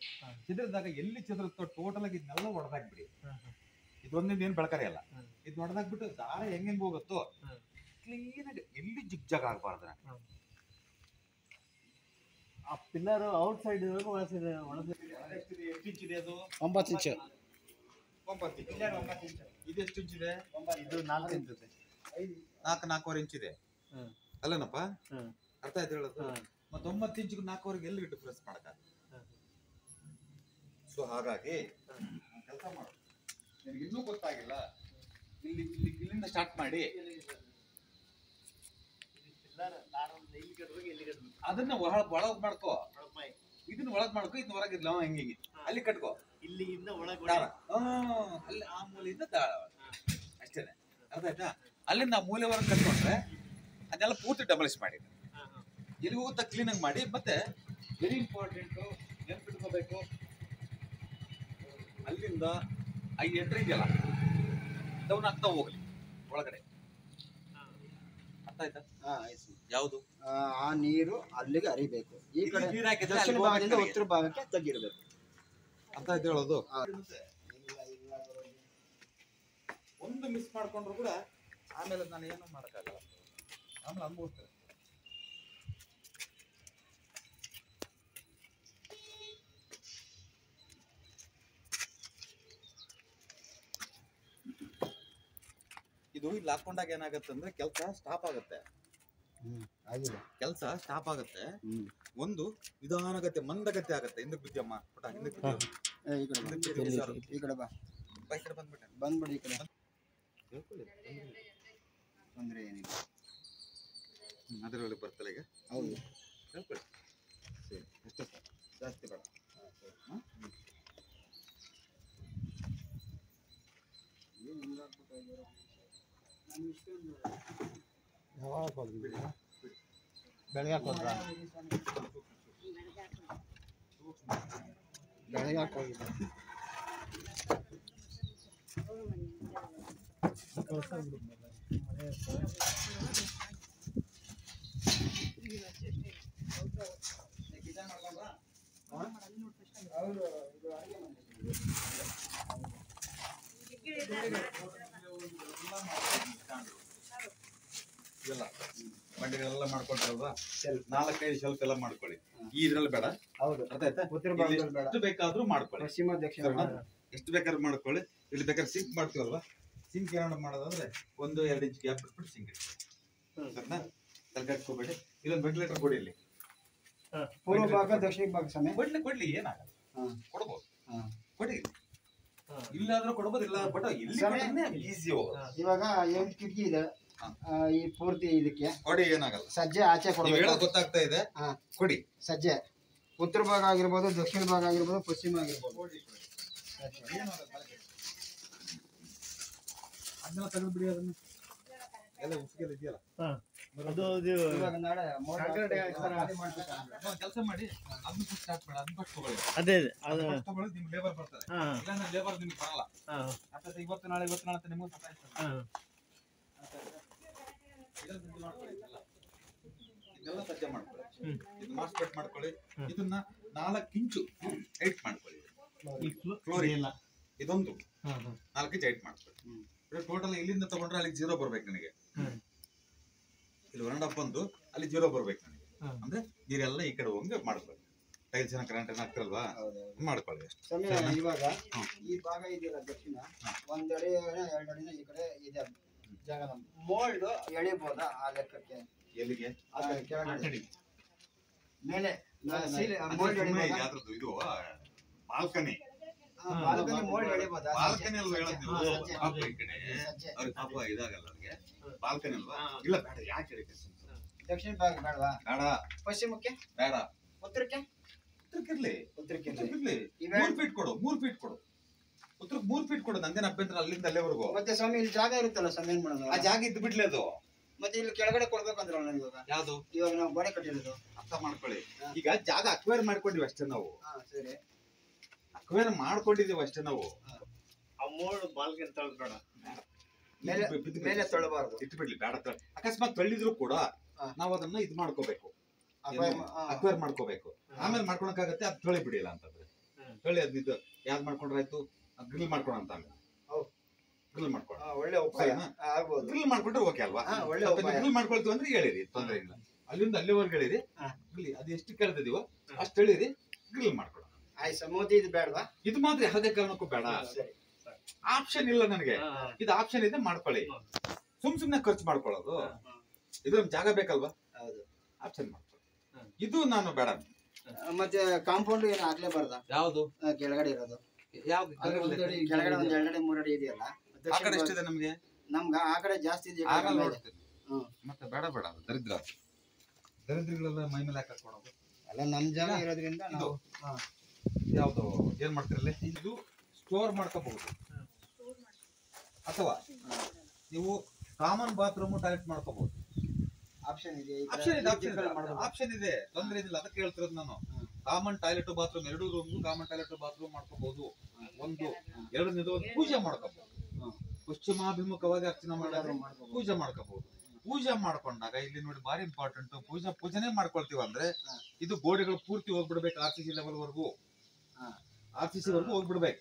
ಚಿದ್ರದಾಗ ಎಲ್ಲಿ ಚಿದ್ರತ್ತೋ ಟೋಟಲ್ ಆಗಿ ಇದನ್ನೆಲ್ಲ ಹೊಡೆದಾಕ್ಬಿಡಿ. ಇದೊಂದಿಂದ ಏನ್ ಬೆಳಕರಿ ಅಲ್ಲ, ಇದು ಹೊಡೆದಾಕ್ಬಿಟ್ಟು ದಾರ ಹೆಂಗ್ ಹೋಗುತ್ತೋ ಕ್ಲೀನ್ ಆಗಿ ಎಲ್ಲಿ ಜಿಗ್ಜಾಗ್ ಆಗ್ಬಾರ್ದು. ಆ ಪಿಲ್ಲರ್ ಔಟ್ ಸೈಡ್ ಎಷ್ಟು ಇಂಚ್ ಇದೆ ಅದು? 9 ಇಂಚ್. 9 ಇಂಚ್. ಇದು ಎಷ್ಟು ಇಂಚ್ ಇದೆ? ಇದು 4 ಇಂಚ್ ಇದೆ. 4.25 ಇಂಚ್ ಇದೆ ಅಲ್ಲನಪ್ಪ? ಅರ್ಥ ಆಯ್ತು ಹೇಳೋದು? ಮತ್ತೆ 9 ಇಂಚಿಗೆ 4.25 ಎಲ್ಲಿ ಡಿಫ್ರೆನ್ಸ್ ಮಾಡಕ? ಸೊ ಹಾಗಾಗಿ ಕೆಲಸ ಮಾಡು. ನಿನಗೆ ಇನ್ನೂ ಗೊತ್ತಾಗಿಲ್ಲ, ಇಲ್ಲಿಂದ ಸ್ಟಾರ್ಟ್ ಮಾಡಿ ಅದನ್ನ ಒಳಗ್ ಮಾಡ್ಕೋ. ಇದನ್ನ ಒಳಗ್ ಮಾಡ್ಕೋ, ಇದನ್ನ ಹೊರಗಿರ್ಲ ಹೆಂಗೆ ಅಲ್ಲಿ ಕಟ್ಕೋ. ಇಲ್ಲಿಂದ ಒಳಗೆ ಅಲ್ಲಿ ಆ ಮೂಲೆಯಿಂದ ದಾಳ ಅಷ್ಟೇನೆ. ಅರ್ಥ ಆಯ್ತಾ? ಅಲ್ಲಿಂದ ಆ ಮೂಲೆವರೆಗೆ ಕಟ್ಕೊಂಡ್ರೆ ಅದನ್ನೆಲ್ಲ ಪೂರ್ತಿ ಡಬಲಿಸ್ ಮಾಡಿ ಎಲ್ಲಿ ಹೋಗುತ್ತಾ ಕ್ಲೀನ್ ಆಗಿ ಮಾಡಿ. ಮತ್ತೆ ವೆರಿ ಇಂಪಾರ್ಟೆಂಟ್ ನೆನ್ಪಿಟ್ಕೋಬೇಕು, ಅಲ್ಲಿಂದ ಆ ಎಂಟ್ರಿ ಇದೆಯಲ್ಲ ಡೌನ್ ಆಗ್ತಾ ಹೋಗ್ಲಿ ಒಳಗಡೆ. ಅರ್ಥ ಆಯ್ತಾ? ಯಾವುದು ಆ ನೀರು ಅಲ್ಲಿಗೆ ಹರಿಬೇಕು. ಈ ಕಡೆ ನೀರ್ ಹಾಕಿದ್ರೆ ದಕ್ಷಿಣ ಭಾಗದಿಂದ ಉತ್ತರ ಭಾಗಕ್ಕೆ ತಗ್ಗಿರ್ಬೇಕು. ಅಂತ ಆಯ್ತು ಹೇಳೋದು. ಒಂದು ಮಿಸ್ ಮಾಡ್ಕೊಂಡ್ರು ಕೂಡ ಆಮೇಲೆ ನಾನು ಏನು ಮಾಡಕ್ಕಾಗಲ್ಲ, ಆಮೇಲೆ ಅನುಭವಿಸ್ತೇನೆ. ಇದು ಇಲ್ಲಿ ಹಾಕೊಂಡಾಗ ಏನಾಗತ್ತೆ ಅಂದ್ರೆ ಕೆಲಸ ಸ್ಟಾಪ್ ಆಗುತ್ತೆ. ಕೆಲಸ ಸ್ಟಾಪ್ ಆಗುತ್ತೆ. ಒಂದು ನಿಧಾನಗತ್ತೆ ಮಂದಗತ್ತೆ ಆಗತ್ತೆ. ಹಿಂದಕ್ಕೆ ಬಿದ್ದಮ್ಮ ಪುಟ, ಹಿಂದಕ್ಕೆ ಈ ಕಡೆ ಬಾ, ಈ ಕಡೆ ಬಂದ್ಬಿಡಿ. ಈ ಕಡೆ ತೊಂದರೆ ಏನಿಲ್ಲ. ಅದರಲ್ಲಿ ಬರ್ತಲ್ಲ ಈಗ. ಹೌದು, ಹೇಳ್ಕೊಳ್ಳಿ ಅಷ್ಟೇ ಸರ್, ಜಾಸ್ತಿ ಬೇಡ. ಬೆಳಗ್ಗೆ ಹಾಕೋದ್ರ ಬೆಳಗ್ಗೆ ಹಾಕೋಗಿಲ್ಲ. ಇದೆಲ್ಲ ಬಂಡಿಗಳೆಲ್ಲ ಮಾಡ್ಕೊಳ್ತಾರಲ್ವಾ, 4-5 ಶೆಲ್ಫ್ ಎಲ್ಲ ಮಾಡ್ಕೊಳ್ಳಿ. ಈ ಇದ್ರಲ್ಲಿ ಬೇಡ. ಹೌದು, ಅರ್ಥ ಆಯ್ತಾ? ಉತ್ತರ ಭಾಗದಲ್ಲಿ ಬೇಡ, ಎಷ್ಟು ಬೇಕಾದ್ರೂ ಮಾಡ್ಕೊಳ್ಳಿ. ಪಶ್ಚಿಮ ದಕ್ಷಿಣ ಎಷ್ಟು ಬೇಕಾದ್ರೂ ಮಾಡ್ಕೊಳ್ಳಿ. ಇಲ್ಲಿ ಬೇಕಾದ್ರೆ ಸಿಂಕ್ ಮಾಡ್ತೀವಲ್ವಾ, ಸಿಂಕ್ ಏನಾದ್ರು ಮಾಡೋದಂದ್ರೆ 1-2 ಇಂಚ್ ಗ್ಯಾಪ್ ಬಿಟ್ಬಿಟ್ಟು ಸಿಂಕ್ ಇಡ್ತೀವಿ. ಸರಿನಾ? ತಲೆ ಕೆಡ್ಸ್ಕೊಬೇಡಿ. ಇಲ್ಲೊಂದು ವೆಂಟಿಲೇಟರ್ ಕೊಡಿ ಇಲ್ಲಿ. ಪೂರ್ವ ಭಾಗ ದಕ್ಷಿಣ ಭಾಗ ಸ್ವಾಮಿ ಕೊಡ್ಲಿ ಏನಾಗಲ್ಲ, ಹಾ ಕೊಡ್ಬೋದು. ಹಾ ಕೊಡಿ, ಇಲ್ಲಾದ್ರೂ ಕೊಡ್ಬೋದು, ಇಲ್ಲ ಬಟ್ ಇಲ್ಲಿ ಈಸಿ ಹೋಗೋದು. ಇವಾಗ 8 ಕಿಟಕಿ ಇದೆ ಈ ಪೂರ್ತಿ ಇದಕ್ಕೆ ಕೊಡಿ, ಏನಾಗಲ್ಲ. ಸಜ್ಜೆ ಆಚೆ ನೀವು ಕೊಡಬೇಕು. ಹೇಳೋದು ಗೊತ್ತಾಗ್ತಾ ಇದೆ. ಹಾ ಕೊಡಿ ಸಜ್ಜೆ ಉತ್ತರ ಭಾಗ ಆಗಿರ್ಬೋದು, ದಕ್ಷಿಣ ಭಾಗ ಆಗಿರ್ಬೋದು, ಪಶ್ಚಿಮ ಆಗಿರ್ಬೋದು. ಅದನ್ನೆಲ್ಲ ತೆಗೆದು ಬಿಡಿ, ಅದನ್ನ ಎಲ್ಲ ಉಸಿಗೆಲ್ಲ ಇದೆಯಲ್ಲ. ಇವಾಗ ನಾಳೆ ಕೆಲಸ ಮಾಡಿ, ಅದನ್ನ ಫಸ್ಟ್ ಸ್ಟಾರ್ಟ್ ಮಾಡಿ, ಅದನ್ನ ಫಸ್ಟ್ ತಗೊಳ್ಳಿ. ಅದೇ ಫಸ್ಟ್ ತಗೊಳ್ಳಿ, ನಿಮ್ಗೆ ಲೇಬರ್ ಬರ್ತಾರೆ. ಇಲ್ಲಾಂದ್ರೆ ಲೇಬರ್ ನಿಮ್ಗೆ ಬರಲ್ಲ. ಅರ್ಥಾತ್ ಇವತ್ತು ನಾಳೆ ಅಂತ ನಿಮಗೂ ಇದೆಲ್ಲ ಸಜ್ಜೆ ಮಾಡ್ಕೊಳ್ಳಿ. ಇದು ಮಾಸ್ಪೆಟ್ ಮಾಡ್ಕೊಳ್ಳಿ. ಇದನ್ನ 4 ಇಂಚು ಹೈಟ್ ಮಾಡ್ಕೊಳ್ಳಿ. ಫ್ಲೋರ್ ಇಲ್ಲ, ಇದೊಂದು 4 ಇಂಚು ಹೈಟ್ ಮಾಡ್ಕೊಳ್ಳಿ. ಟೋಟಲ್ ಇಲ್ಲಿಂದ ತಗೊಂಡ್ರೆ ಅಲ್ಲಿಗೆ 0 ಬರ್ಬೇಕು ನನಗೆ. ಇಲ್ಲಿ 1.5 ಬಂದು ಅಲ್ಲಿ 0 ಬರ್ಬೇಕು ನನಗೆ. ಅಂದ್ರೆ ನೀರೆಲ್ಲ ಈ ಕಡೆ ಹೋಗಿ ಮಾಡ್ಕೊಳ್ಳಿ. ಟೈಲ್ಸ್ ಏನ ಕರೆಂಟ್ ಏನ ಆಗ್ತಿರಲ್ವಾ, ಮಾಡ್ಕೊಳ್ಳಿ ಅಷ್ಟೇ. ಇವಾಗ ಈ ಭಾಗ ಇದೆಯಲ್ಲ ದಕ್ಷಿಣ, 1 ಅಡಿ 2 ಅಡಿನ ಈ ಕಡೆ ಇದೆ ಜಾಗ. ಮೋಲ್ಡ್ ಎಳಿಬಹುದಾ ಆ ಲೆಕ್ಕಕ್ಕೆ? ಎಲ್ಲಿಗೆ? ಕೆಳಗಡೆ ಮೇಲೆ ಮೋಲ್ಡ್ ಯಾವ್ದು ಇದು ಬಾಲ್ಕನಿ? ಬಾಲ್ಕನಿ ಮೋಲ್ಡ್ ಎಳಿಬಹುದಾ? ಬಾಲ್ಕನಿ ಅಲ್ವಾ ಹೇಳೋದು ನೀವು? ಪಾಪ ಈ ಕಡೆ ಅವ್ರಿಗೆ ಪಾಪ ಇದಾಗಲ್ಲ ಅವ್ರಿಗೆ. ಬಾಲ್ಕನಿ ಅಲ್ವಾ? ಇಲ್ಲ ಬೇಡ, ಯಾಕೆ ಹೇಳ್ತೀವಿ? ದಕ್ಷಿಣ ಭಾಗ ಬೇಡವಾ? ಬೇಡ. ಪಶ್ಚಿಮಕ್ಕೆ ಬೇಡ. ಉತ್ತರಕ್ಕೆ? ಉತ್ತರಕ್ಕಿರ್ಲಿ, ಉತ್ತರಕ್ಕೆ 3 ಫೀಟ್ ಕೊಡು, 3 ಫೀಟ್ ಕೊಡು. ಉತ್ತರಕ್ಕೆ 3 ಫೀಟ್ ಕೊಡು, ನಂದೇನು ಅಭ್ಯಂತರ. ಅಲ್ಲಿಂದ ಅಲ್ಲೇವರೆಗೂ ಮತ್ತೆ ಸ್ವಾಮಿ ಇಲ್ಲಿ ಜಾಗ ಇರುತ್ತಲ್ಲ ಸ್ವಾಮಿ, ಏನ್ ಮಾಡೋದು? ಆ ಜಾಗ ಇದ್ದು ಬಿಡ್ಲಿ ಅದು. ಮತ್ತೆ ಇಲ್ಲಿ ಕೆಳಗಡೆ ಕೊಡ್ಬೇಕಂದ್ರಲ್ಲ ಇವಾಗ. ಯಾವ್ದು? ಇವಾಗ ನಾವು ಗೋಡೆ ಕಟ್ಟಿರೋದು. ಅರ್ಥ ಮಾಡ್ಕೊಳ್ಳಿ. ಈಗ ಜಾಗ ಅಕ್ವೈರ್ ಮಾಡ್ಕೊಂಡಿವಿ ಅಷ್ಟೇ ನಾವು. ಸರಿ, ಅಕ್ವೈರ್ ಮಾಡ್ಕೊಂಡಿದೀವಿ ಅಷ್ಟೇ ನಾವು. ಆ ಮೋಡ್ ಬಾಲ್ಗೆ ತಳ್ಬೇಡ, ಮೇಲೆ ತೊಳಬಾರ್ದು, ಇಟ್ಬಿಡ್ಲಿ, ಬೇಡ. ಅಕಸ್ಮಾತ್ ತಳ್ಳಿದ್ರು ಕೂಡ ನಾವ್ ಅದನ್ನ ಇದು ಮಾಡ್ಕೋಬೇಕು, ಅಕ್ವೈರ್ ಮಾಡ್ಕೋಬೇಕು. ಆಮೇಲೆ ಮಾಡ್ಕೊಳಕಾಗತ್ತೆ, ಅದು ತೊಳಿ ಬಿಡಿಲ್ಲ ಅಂತಂದ್ರೆ. ತೊಳಿ ಅದ್ ಇದು ಯಾವ್ದು ಮಾಡ್ಕೊಂಡ್ರಾಯ್ತು, ಗ್ರಿಲ್ ಮಾಡ್ಕೊಳ ಅಂತ. ಆಮೇಲೆ ಗ್ರಿಲ್ ಮಾಡ್ಕೊಳ ಒಳ್ಳೆ ಉಪಾಯ ಆಗ್ಬೋದು. ಗ್ರಿಲ್ ಮಾಡ್ಕೊಂಡ್ರೆ ಓಕೆ ಅಲ್ವಾ? ಒಳ್ಳೆ ಗ್ರಿಲ್ ಮಾಡ್ಕೊಳ್ತೀವಿ ಅಂದ್ರೆ ಹೇಳಿರಿ, ತೊಂದ್ರೆ ಇಲ್ಲ. ಅಲ್ಲಿಂದ ಅಲ್ಲಿವರೆಗೆ ಹೇಳಿರಿ. ಅದು ಎಷ್ಟು ಕೇಳ್ತಿದೀವೋ ಅಷ್ಟು ಹೇಳಿರಿ, ಗ್ರಿಲ್ ಮಾಡ್ಕೊಳ. ಆಯ್ತು, ಮೋದಿ ಇದು ಬೇಡವಾ? ಇದು ಮಾತ್ರ ಯಾವುದೇ ಕಾರಣಕ್ಕೂ ಬೇಡ. ಆಪ್ಷನ್ ಇಲ್ಲ ನನಗೆ, ಇದು ಆಪ್ಷನ್ ಇದೆ, ಮಾಡ್ಕೊಳ್ಳಿ. ಸುಮ್ನೆ ಖರ್ಚು ಮಾಡ್ಕೊಳ್ಳೋದು, ಇದು ನಮ್ ಜಾಗ ಬೇಕಲ್ವಾ? ಆಪ್ಷನ್ ಮಾಡ್ಕೊಳ್ಳಿ. ಇದು ನಾನು ಬೇಡ. ಮತ್ತೆ ಕಾಂಪೌಂಡ್ ಏನು ಹಾಕ್ಲೇಬಾರ್ದ? ಯಾವ್ದು ಕೆಳಗಡೆ ಇರೋದು? ಯಾವ್ದು? ಕೆಳಗಡೆ 1 2 ಅಡಿ 3 ಅಡಿ ಇದೆಯಲ್ಲ, ಆ ಕಡೆ ಎಷ್ಟಿದೆ ನಮ್ಗೆ? ನಮ್ಗ ಆ ಕಡೆ ಜಾಸ್ತಿ ಇದೆ. ಮತ್ತೆ ಬೇಡ ಬೇಡ, ದರಿದ್ರಗಳೆಲ್ಲ ಮೈ ಮೇಲೆ ಹಾಕೋದು ಅಲ್ಲ, ನಮ್ ಜಾಗ ಇರೋದ್ರಿಂದ ಇದು ಯಾವ್ದು ಏನ್ ಮಾಡ್ತಿರಲ್ಲ, ಇದು ಸ್ಟೋರ್ ಮಾಡ್ಕೋಬಹುದು. ಅಥವಾ ನೀವು ಕಾಮನ್ ಬಾತ್ರೂಮ್ ಟಾಯ್ಲೆಟ್ ಮಾಡ್ಕೋಬಹುದು. ಆಪ್ಷನ್ ಇದೆ, ಆಪ್ಷನ್ ಇದೆ, ತೊಂದ್ರೆ ಏನಿಲ್ಲ. ಅದಕ್ಕೆ ಹೇಳ್ತಿರೋದು ನಾನು. Common toilet bathroom, 2 room common toilet bathroom ಮಾಡ್ಕೋಬಹುದು. 1 2 ಪೂಜೆ ಮಾಡ್ಕೋಬಹುದು. ಪಶ್ಚಿಮಾಭಿಮುಖವಾಗಿ ಅರ್ಚನೆ ಮಾಡೋರು ಪೂಜೆ ಮಾಡ್ಕೋಬಹುದು. ಪೂಜೆ ಮಾಡ್ಕೊಂಡಾಗ ಇಲ್ಲಿ ನೋಡಿ ಬಾರಿ ಇಂಪಾರ್ಟೆಂಟ್, ಪೂಜೆನೇ ಮಾಡ್ಕೊಳ್ತೀವಿ ಅಂದ್ರೆ ಇದು ಗೋಡೆಗಳು ಪೂರ್ತಿ ಹೋಗ್ಬಿಡ್ಬೇಕು, RCC ಲೆವೆಲ್ ವರ್ಗು. RCC ವರ್ಗು ಹೋಗ್ಬಿಡ್ಬೇಕು.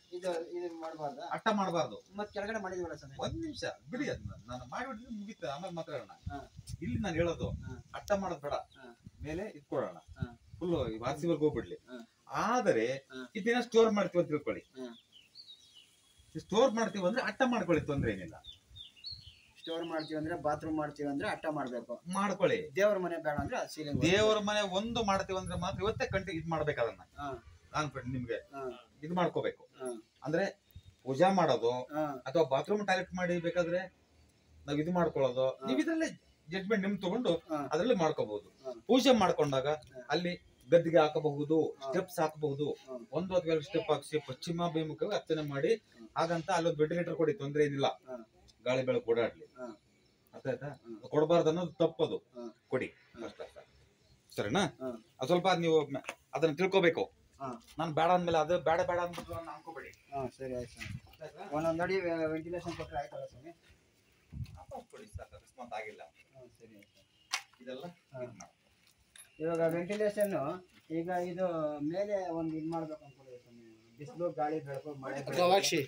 ಅಟ್ಟ ಮಾಡಬಾರ್ದು. ಮತ್ತೆ ಕೆಳಗಡೆ ಮಾಡಿದ್ವಲ್ಲ ಸರ್, 1 ನಿಮಿಷ ಬಿಡಿ, ಅದನ್ನ ನಾನು ಮಾಡಿಬಿಟ್ಟಿದ್ರೆ ಮುಗಿತ, ಆಮೇಲೆ ಮಾತಾಡೋಣ. ಇಲ್ಲಿ ನಾನು ಹೇಳೋದು ಅಟ್ಟ ಮಾಡೋದ್ ಬೇಡ, ಮೇಲೆ ಇಟ್ಕೊಳ್ಳೋಣ. ಫುಲ್ RCC ವರ್ಗು ಹೋಗ್ಬಿಡ್ಲಿ. ಆದರೆ ಇದನ್ನ ಸ್ಟೋರ್ ಮಾಡ್ತೀವಿ ಅಂತ ತಿಳ್ಕೊಳ್ಳಿ. ಸ್ಟೋರ್ ಮಾಡ್ತೀವಿ ಅಂದ್ರೆ ಅಟ್ಟ ಮಾಡ್ಕೊಳ್ಳಿ, ತೊಂದ್ರೆ ಏನಿಲ್ಲ. ಸ್ಟೋರ್ ಮಾಡ್ತೀವಿ ಅಂದ್ರೆ, ಬಾತ್ರೂಮ್ ಮಾಡ್ತೀವಿ ಅಂದ್ರೆ ಅಟ್ಟ ಮಾಡ್ಬೇಕು, ಮಾಡ್ಕೊಳ್ಳಿ. ದೇವ್ರ ಮನೆ ಬೇಡ ಅಂದ್ರೆ ಸೀಲಿಂಗ್. ದೇವರ ಮನೆ ಒಂದು ಮಾಡ್ತೀವಿ ಅಂದ್ರೆ ಮಾತ್ರ ಇವತ್ತೇ ಇದ್ ಮಾಡ್ಬೇಕು. ಅದನ್ನ ಕಾನ್ಫಿಡೆಂಟ್ ನಿಮ್ಗೆ ಇದು ಮಾಡ್ಕೋಬೇಕು. ಅಂದ್ರೆ ಪೂಜಾ ಮಾಡೋದು ಅಥವಾ ಬಾತ್ರೂಮ್ ಟಾಯ್ಲೆಟ್ ಮಾಡಿ ಬೇಕಾದ್ರೆ ನಾವ್ ಇದು ಮಾಡ್ಕೊಳ್ಳೋದು, ನೀವ್ ಇದ್ರಲ್ಲೇ ಜಡ್ಜ್ಮೆಂಟ್ ನಿಮ್ ತಗೊಂಡು ಅದ್ರಲ್ಲಿ ಮಾಡ್ಕೋಬಹುದು. ಪೂಜೆ ಮಾಡ್ಕೊಂಡಾಗ ಅಲ್ಲಿ ಗದ್ದಿಗೆ ಹಾಕಬಹುದು, ಸ್ಟೆಪ್ಸ್ ಹಾಕಬಹುದು. 1 ಅಥವಾ 2 ಸ್ಟೆಪ್ ಹಾಕ್ಸಿ ಪಶ್ಚಿಮಾಭಿಮುಖವಾಗಿ ಅರ್ಚನೆ ಮಾಡಿ. ಹಾಗಂತ ಅಲ್ಲೊಂದು ವೆಂಟಿಲೇಟರ್ ಕೊಡಿ, ತೊಂದ್ರೆ ಏನಿಲ್ಲ, ಗಾಳಿ ಬೆಳಕು ಓಡಾಡ್ಲಿ. ಅರ್ಥ ಆಯ್ತಾ? ಕೊಡಬಾರ್ದು ಅನ್ನೋದು ತಪ್ಪದು, ಕೊಡಿ. ಸರಿನಾ? ಸ್ವಲ್ಪ ನೀವು ಅದನ್ನ ತಿಳ್ಕೋಬೇಕು. ನಾನು ಬೇಡ ಅಂದ್ಮೇಲೆ ಅದು ಬೇಡ ಬೇಡ ಅಂದ್ಬಿಟ್ಟು ನಾನು ಅನ್ಕೋಬೇಡಿ. ಸರಿ ಆಯ್ತು. 1 ಅಡಿ ವೆಂಟಿಲೇಷನ್ ಕೊಟ್ಟರೆ ಆಯ್ತಲ್ಲ ಸ್ವಾಮಿ? ಕೊಡಿ ಸಾಕು, ಅಕಸ್ಮಾತ್ ಆಗಿಲ್ಲ. ಸರಿ ಆಯ್ತು. ಇದೆಲ್ಲ ಇವಾಗ ವೆಂಟಿಲೇಷನ್ ಈಗ ಇದು ಮೇಲೆ ಒಂದು ಇದು ಮಾಡ್ಬೇಕು ಅನ್ಕೊಳ್ಳಿ ಸ್ವಾಮಿ. ಬಿಸಿಲು ಗಾಳಿ ಬೆಳಕು ಮಳೆ ಗವಾಕ್ಷಿ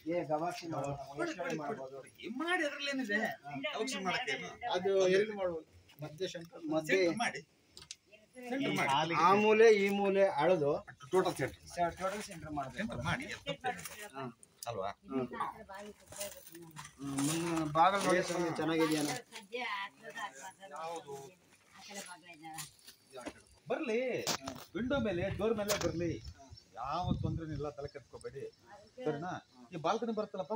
ಮಾಡ್ಬೋದು. ಮಾಡಿ ಅದ್ರಲ್ಲಿ ಏನಿದೆ, ಗವಾಕ್ಷಿ ಮಾಡಕ್ಕೆ ಅದು ಎಲ್ಲಿ ಮಾಡ್ಬೋದು? ಮಧ್ಯ ಶಂಕರ್ ಮಧ್ಯೆ ಮಾಡಿ, ಆ ಮೂಲೆ ಈ ಮೂಲೆ ಅಳದು ಟೋಟಲ್ ಸೆಂಟರ್ ಮಾಡ್ಬೇಕು ಮಾಡಿ ಅಲ್ವಾ? ಬಾಗಲ್ ನೋಡಿ ಚೆನ್ನಾಗಿದೆಯಾ? ಯಾವುದು ಬರ್ಲಿ, ವಿಂಡೋ ಮೇಲೆ ಡೋರ್ ಮೇಲೆ ಬರ್ಲಿ, ಯಾವ ತೊಂದ್ರೆ ಇಲ್ಲ, ತಲೆ ಕೆಡ್ಸ್ಕೋಬೇಡಿ ಸರಿನಾ. ಈ ಬಾಲ್ಕನಿ ಬರುತ್ತಲ್ಲಪ್ಪ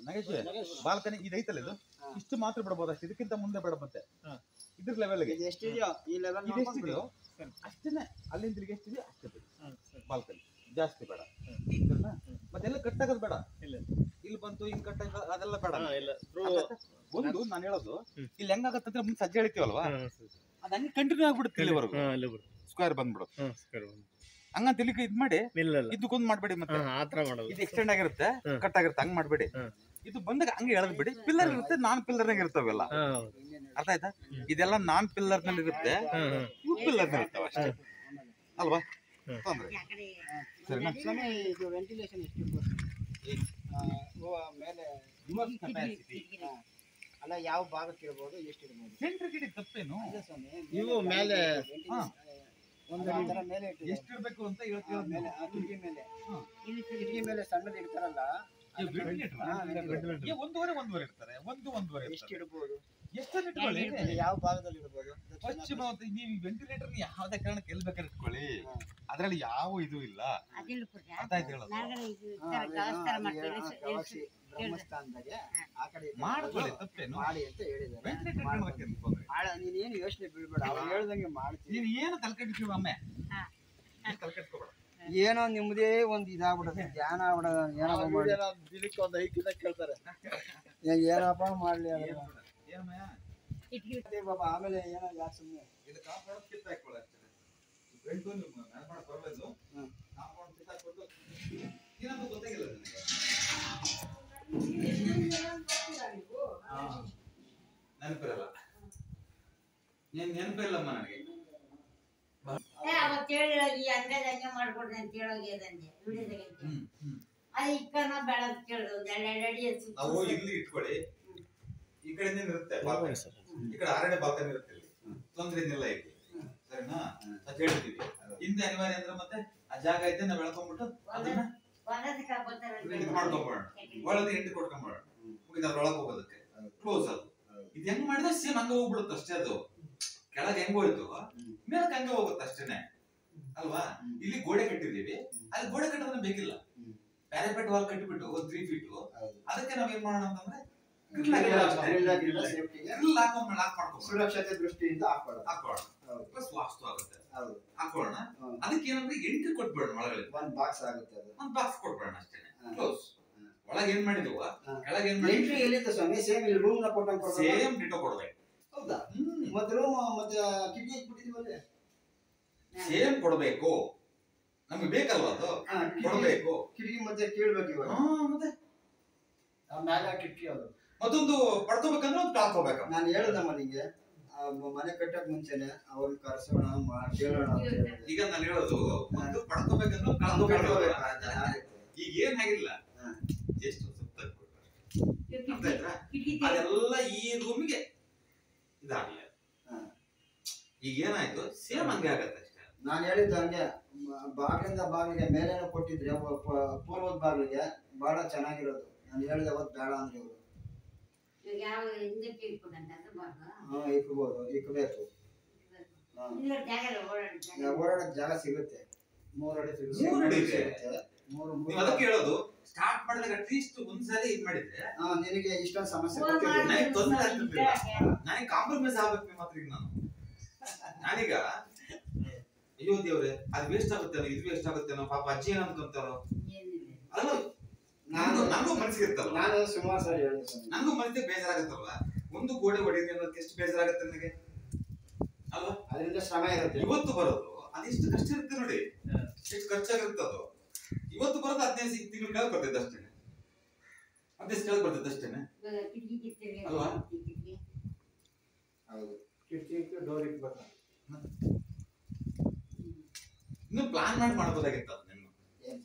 ನಾಗೇಶ್, ಬಾಲ್ಕನಿ ಇದು ಐತಲ್ಲ, ಇದು ಇಷ್ಟು ಮಾತ್ರ ಬಿಡಬಹುದು ಅಷ್ಟೇ, ಇದಕ್ಕಿಂತ ಮುಂದೆ ಬೇಡ. ಮತ್ತೆ ಇದ್ರ ಲೆವೆಲ್ಗೆ ಎಷ್ಟಿದೆಯೋ ಈ ಲೆವೆಲ್ ಎಷ್ಟಿದೆಯೋ ಅಷ್ಟೇನೆ, ಅಲ್ಲಿಂದ ಇಲ್ಲಿಗೆ ಎಷ್ಟಿದೆಯೋ ಅಷ್ಟೇ ಬಿಡಿ ಬಾಲ್ಕನಿ, ಜಾಸ್ತಿ ಬೇಡ ಸರಿನಾ. ಮತ್ತೆಲ್ಲ ಕಟ್ಟಾಗೋದು ಬೇಡ, ಇಲ್ಲಿ ಬಂತು ಹಿಂಗ್ ಕಟ್ಟ ಅದೆಲ್ಲ ಬೇಡ. ಒಂದು ನಾನು ಹೇಳೋದು, ಇಲ್ಲಿ ಹೆಂಗಾಗತ್ತಂದ್ರೆ ಮುಂದೆ ಸಜ್ಜೆ ಹೇಳ್ತೀವಲ್ವಾ, ಅದ್ ಹಂಗೆ ಕಂಟಿನ್ಯೂ ಆಗ್ಬಿಡುತ್ತೆ ಇಲ್ಲಿವರೆಗೂ, ಸ್ಕ್ವೇರ್ ಬಂದ್ಬಿಡುತ್ತೆ. ಹಂಗಂತ ಇಲ್ಲಿ ಇದ್ ಮಾಡಿ ಇದಕ್ಕೊಂದು ಮಾಡ್ಬೇಡಿ, ಮತ್ತೆ ಇದು ಎಕ್ಸ್ಟೆಂಡ್ ಆಗಿರುತ್ತೆ, ಕಟ್ ಆಗಿರುತ್ತೆ, ಹಂಗ್ ಮಾಡ್ಬೇಡಿ. ಇದು ಬಂದಾಗ ಹಂಗೆ ಎಳೆದ್ ಬಿಡಿ. ಪಿಲ್ಲರ್ ಇರುತ್ತೆ, ನಾನ್ ಪಿಲ್ಲರ್ನಾಗ ಇರ್ತಾವೆಲ್ಲ, ಅರ್ಥ ಆಯ್ತಾ? ಇದೆಲ್ಲ ನಾನ್ ಪಿಲ್ಲರ್ ನಲ್ಲಿ ಇರುತ್ತೆ, ಇವು ಪಿಲ್ಲರ್ ನಲ್ಲಿ ಇರ್ತಾವ ಅಷ್ಟೇ ಅಲ್ವಾ, ತೊಂದ್ರೆ ಸರಿನಾ. ಇದು ವೆಂಟಿಲೇಷನ್ ಎಷ್ಟು ಮೇಲೆ ಅಲ್ಲ, ಯಾವ ಭಾಗಕ್ಕೆ ಇರ್ಬೋದು, ಎಷ್ಟು ಇರ್ಬೋದು? ಸೆಂಟ್ರ್ ಗಿಡಿ ತಪ್ಪೇನು, ಇವು ಮೇಲೆ ಒಂದು ಮೇಲೆ ಎಷ್ಟು ಇರ್ಬೇಕು ಅಂತ ಹೇಳ್ತೀವಿ. ಮೇಲೆ ಕಿಟಕಿ ಮೇಲೆ ಸಣ್ಣದು ಇಡ್ತಾರಲ್ಲ, ಒಂದೂವರೆ ಇರ್ತಾರೆ, ಒಂದೂವರೆ ಎಷ್ಟು ಇಡ್ಬೋದು? ಎಷ್ಟನ್ನು ಇಟ್ಕೊಳ್ಳಿ, ಯಾವ ಭಾಗದಲ್ಲಿ ಇಡ್ಬೋದು? ಪಶ್ಚಿಮ. ನೀವು ವೆಂಟಿಲೇಟರ್ ಯಾವ್ದೇ ಕಾರಣಕ್ಕೆ ಎಲ್ಲಿ ಬೇಕಾದ್ರೆ ಇಟ್ಕೊಳ್ಳಿ, ಅದ್ರಲ್ಲಿ ಯಾವ ಇದು ಇಲ್ಲ, ಅರ್ಥ ಆಯ್ತು ಹೇಳೋದು. ಬ್ರಹ್ಮಸ್ಥಾನದಾಗೆ ಆ ಕಡೆ ಮಾಡ್ಕೊಳ್ಳಿ, ತಪ್ಪೇನು ಮಾಡಿ ಅಂತ ಹೇಳಿದ್ದಾರೆ. ವೆಂಟಿಲೇಟರ್ ನೀನೇನು ಯೋಚನೆ ಬೀಳ್ಬೇಡ, ಅವ್ರು ಹೇಳ್ದಂಗೆ ಮಾಡ್ತೀನಿ. ನೀನು ಏನು ತಲೆಕೆಟ್ಟಿದ್ದೀವಿ ಒಮ್ಮೆ, ತಲೆಕೆಟ್ಕೋಬೇಡ. ಏನೋ ನಿಮ್ದೇ ಒಂದು ಇದಾಗ್ಬಿಡುತ್ತೆ, ಧ್ಯಾನ ಆಗ್ಬಿಡೋದು. ಏನಪ್ಪ ಮಾಡಿ ದಿನಕ್ಕೆ ಒಂದು 5 ದಿನ ಕೇಳ್ತಾರೆ, ಏನಪ್ಪ ಮಾಡ್ಲಿ ಏನಮ್ಮ ಬಾಬಾ. ಆಮೇಲೆ ಏನೋ ಯಾಕೆ ಸುಮ್ಮನೆ ಇದು ಕಾಂಪೌಂಡ್ ಕಿತ್ತು ಹಾಕೊಳ್ಳಿ ಅಷ್ಟೇ. ವೆಂಟು ನಿಮ್ಮ ನೆನಪಾಡು ಪರವಾಗಿಲ್ಲ, ಕಾಂಪೌಂಡ್ ಕಿತ್ತು ಹಾಕೊಂಡು ಏನಂತ ಗೊತ್ತಾಗಿಲ್ಲ ನನಗೆ, ನೆನಪಿಲ್ಲಮ್ಮ ನನಗೆ. ಅವತ್ತು ಹೇಳಿರೋ ಈ ಹಂಗೆ ಮಾಡ್ಕೊಡ್ರಿ ಅಂತ ಹೇಳೋಗಿ ಅದಂಗೆ ವಿಡಿಯೋದಾಗಂತೆ, ಅದು ಇಕ್ಕನ ಬೇಡ ಅಂತ ಕೇಳಿದ್ರು. ಒಂದು 2 ಅಡಿ ನಾವು ಇಲ್ಲಿ ಇಟ್ಕೊಳ್ಳಿ, ಈ ಕಡೆ ಇರುತ್ತೆ ಬಾಲ್ಕನಿ, ಈ ಕಡೆ 6 ಅಡಿ ಬಾಲ್ಕನಿ ಇರುತ್ತೆ, ಇಲ್ಲಿ ತೊಂದ್ರೆ ಏನಿಲ್ಲ ಇಲ್ಲಿ ಸರಿನಾ ಅಂತ ಹೇಳ್ತೀವಿ. ಹಿಂದೆ ಅನಿವಾರ್ಯ ಅಂದ್ರೆ ಮತ್ತೆ ಆ ಜಾಗ ಐತೆ, ನಾವು ಬೆಳ್ಕೊಂಡ್ಬಿಟ್ಟು ಅದನ್ನ ಮಾಡ್ಕೊಂಬೋಣ, ಒಳಗೆ ಎಂಟು ಕೊಟ್ಕೊಂಬೋಣ, ಮುಗಿದ ಅದ್ರೊಳಗೆ ಹೋಗೋದಕ್ಕೆ ಕ್ಲೋಸ್. ಅದು ಇದು ಹೆಂಗ್ ಮಾಡಿದ್ರೆ ಸೇಮ್ ಹಂಗ ಹೋಗ್ಬಿಡುತ್ತೆ ಅಷ್ಟೇ. ಅದು ಕೆಳಗೆ ಹೆಂಗ್ ಹೋಯ್ತು ಮೇಲಕ್ಕೆ ಹಂಗ ಹೋಗುತ್ತೆ ಅಷ್ಟೇನೆ ಅಲ್ವಾ. ಇಲ್ಲಿ ಗೋಡೆ ಕಟ್ಟಿದೀವಿ, ಅಲ್ಲಿ ಗೋಡೆ ಕಟ್ಟೋದನ್ನ ಬೇಕಿಲ್ಲ, ಪ್ಯಾರಾಪೆಟ್ ವಾಲ್ ಕಟ್ಟಿಬಿಟ್ಟು ಒಂದು 3 ಫೀಟ್, ಅದಕ್ಕೆ ನಾವ್ ಏನ್ ಮಾಡೋಣ ಅಂತಂದ್ರೆ ಸುರಕ್ಷತೆ ದೃಷ್ಟಿಯಿಂದ ಹಾಕೋಣ, ಪ್ಲಸ್ ವಾಸ್ತು ಆಗುತ್ತೆ ಹಾಕೋಣ. ಅದಕ್ಕೆ ಏನಂದ್ರೆ ಎಂಟ್ರಿ ಕೊಟ್ಬಿಡೋಣ, ಒಳಗಡೆ ಒಂದು ಬಾಕ್ಸ್ ಆಗುತ್ತೆ, ಒಂದು ಬಾಕ್ಸ್ ಕೊಟ್ಬಿಡೋಣ ಅಷ್ಟೇ, ಕ್ಲೋಸ್. ಒಳಗೆ ಏನ್ ಮಾಡಿದ್ವು, ಕೆಳಗೆ ಏನ್ ಎಂಟ್ರಿ ಎಲ್ಲಿಂದ ಸ್ವಾಮಿ? ಸೇಮ್ ಇಲ್ಲಿ ರೂಮ್ ನ ಕೊಟ್ಟಂಗೆ ಸೇಮ್ ಡಿಟೋ ಕೊಡ್ಬೇಕು. ಹೌದಾ? ಮತ್ತೆ ರೂಮ್ ಮತ್ತೆ ಕಿಟಕಿ ಬಿಟ್ಟಿದ್ವಲ್ಲ, ಸೇಮ್ ಕೊಡ್ಬೇಕು, ನಮ್ಗೆ ಬೇಕಲ್ವಾ ಅದು, ಕೊಡ್ಬೇಕು. ಕಿಟಕಿ ಮತ್ತೆ ಕೇಳ್ಬೇಕು ಇವಾಗ. ಮತ್ತೆ ಮ್ಯಾಲ ಕಿಟಕಿ ಅದು ಮತ್ತೊಂದು ಪಡ್ಕೋಬೇಕಂದ್ರೆ ಒಂದು ಟಾಪ್ ಹೋಗ್ಬೇಕು. ನಾನು ಹೇಳ್ದಮ್ಮ ನಿಂಗೆ, ಮನೆ ಕಟ್ಟಕ್ ಮುಂಚೆನೆ ಅವ್ರಿಗೆ ಕರ್ಸೋಣ ಕೇಳೋಣ ಅಂತ ಹೇಳಿದೆ. ಈಗ ನಾನು ಹೇಳೋದು, ಒಂದು ಪಡ್ಕೋಬೇಕಂದ್ರೆ ಈಗ ಏನಾಗಿಲ್ಲ, ಎಷ್ಟು ಅದೆಲ್ಲ ಈ ರೂಮಿಗೆ ಇದಾಗಲ್ಲ. ಈಗ ಏನಾಯ್ತು, ಸೇಮ್ ಹಂಗೆ ಆಗತ್ತೆ ಅಷ್ಟೇ. ನಾನು ಹೇಳಿದ್ದು ಹಂಗೆ, ಬಾಗಿಲಿಂದ ಬಾಗಿಲಿಗೆ ಮೇಲೇನೋ ಕೊಟ್ಟಿದ್ರೆ ಪೂರ್ವದ ಬಾಗಿಲಿಗೆ ಬಹಳ ಚೆನ್ನಾಗಿರೋದು. ನಾನು ಹೇಳಿದೆ ಅವತ್ತು ಬೇಡ ಅಂದ್ರೆ ಇವರು ಇಕ್ಬೋದು, ಇಕ್ಬೇಕು. ಓಡಾಡಕ್ ಜಾಗ ಸಿಗುತ್ತೆ, 3 ಅಡಿ ಸಿಗುತ್ತೆ. ಅದಕ್ಕೆ ಹೇಳೋದು, ಸ್ಟಾರ್ಟ್ ಮಾಡಿದಾಗ ಅಟ್ಲೀಸ್ಟ್ ಒಂದ್ಸರಿ ಇದ್ ಮಾಡಿದ್ರೆ ನಿನಗೆ ಇಷ್ಟೊಂದು ಸಮಸ್ಯೆ ನನಗೆ ತೊಂದರೆ ಆಗ್ತಿರ್ಲಿಲ್ಲ. ನನಗೆ ಕಾಂಪ್ರಮೈಸ್ ಆಗ್ಬೇಕು ಮಾತ್ರ. ಈಗ ನಾನೀಗ ಅಯ್ಯೋ ದೇವ್ರೆ, ಅದು ವೇಸ್ಟ್ ಆಗುತ್ತೇನೋ, ಇದು ವೇಸ್ಟ್ ಆಗುತ್ತೇನೋ, ಪಾಪ ಅಜ್ಜಿ ಏನ್ ಅನ್ಕೊಂತಾರೋ, ಅಲ್ಲ ನನಗೂ ಮನಸ್ಸಿಗೆ ಇರ್ತಲ್ಲ. ನಾನು ಸುಮಾರು ಸರಿ ಹೇಳಿದೆ, ನನಗೂ ಮನಸ್ಸಿಗೆ ಬೇಜಾರಾಗತ್ತಲ್ಲ. ಒಂದು ಗೋಡೆ ಹೊಡೆಯೋದು ಅನ್ನೋದಕ್ಕೆ ಎಷ್ಟು ಬೇಜಾರಾಗುತ್ತೆ ನನಗೆ ಅಲ್ವಾ. ಅದರಿಂದ ಶ್ರಮ ಇರುತ್ತೆ. ಇವತ್ತು ಬರೋದು ಅದೆಷ್ಟು ಕಷ್ಟ ಇರುತ್ತೆ ನೋಡಿ, ಎಷ್ಟು ಖರ್ಚಾಗಿರುತ್ತೆ ಅದು. ಇವತ್ತು ಬರೋದು 15 ತಿಂಗಳ ಕೆಳಗೆ ಬರ್ತೈತೆ ಅಷ್ಟೇನೆ, 15 ಕೆಳಗೆ ಬರ್ತೈತೆ ಅಷ್ಟೇನೆ ಅಲ್ವಾ. ಹೌದು, ಕಿಟಕಿ ಡೋರ್ ಇಟ್ಬೇಕು. ಇನ್ನು ಪ್ಲಾನ್ ಮಾಡಿ ಮಾಡ್ಬೋದಾಗಿತ್ತು ಅದನ್ನ,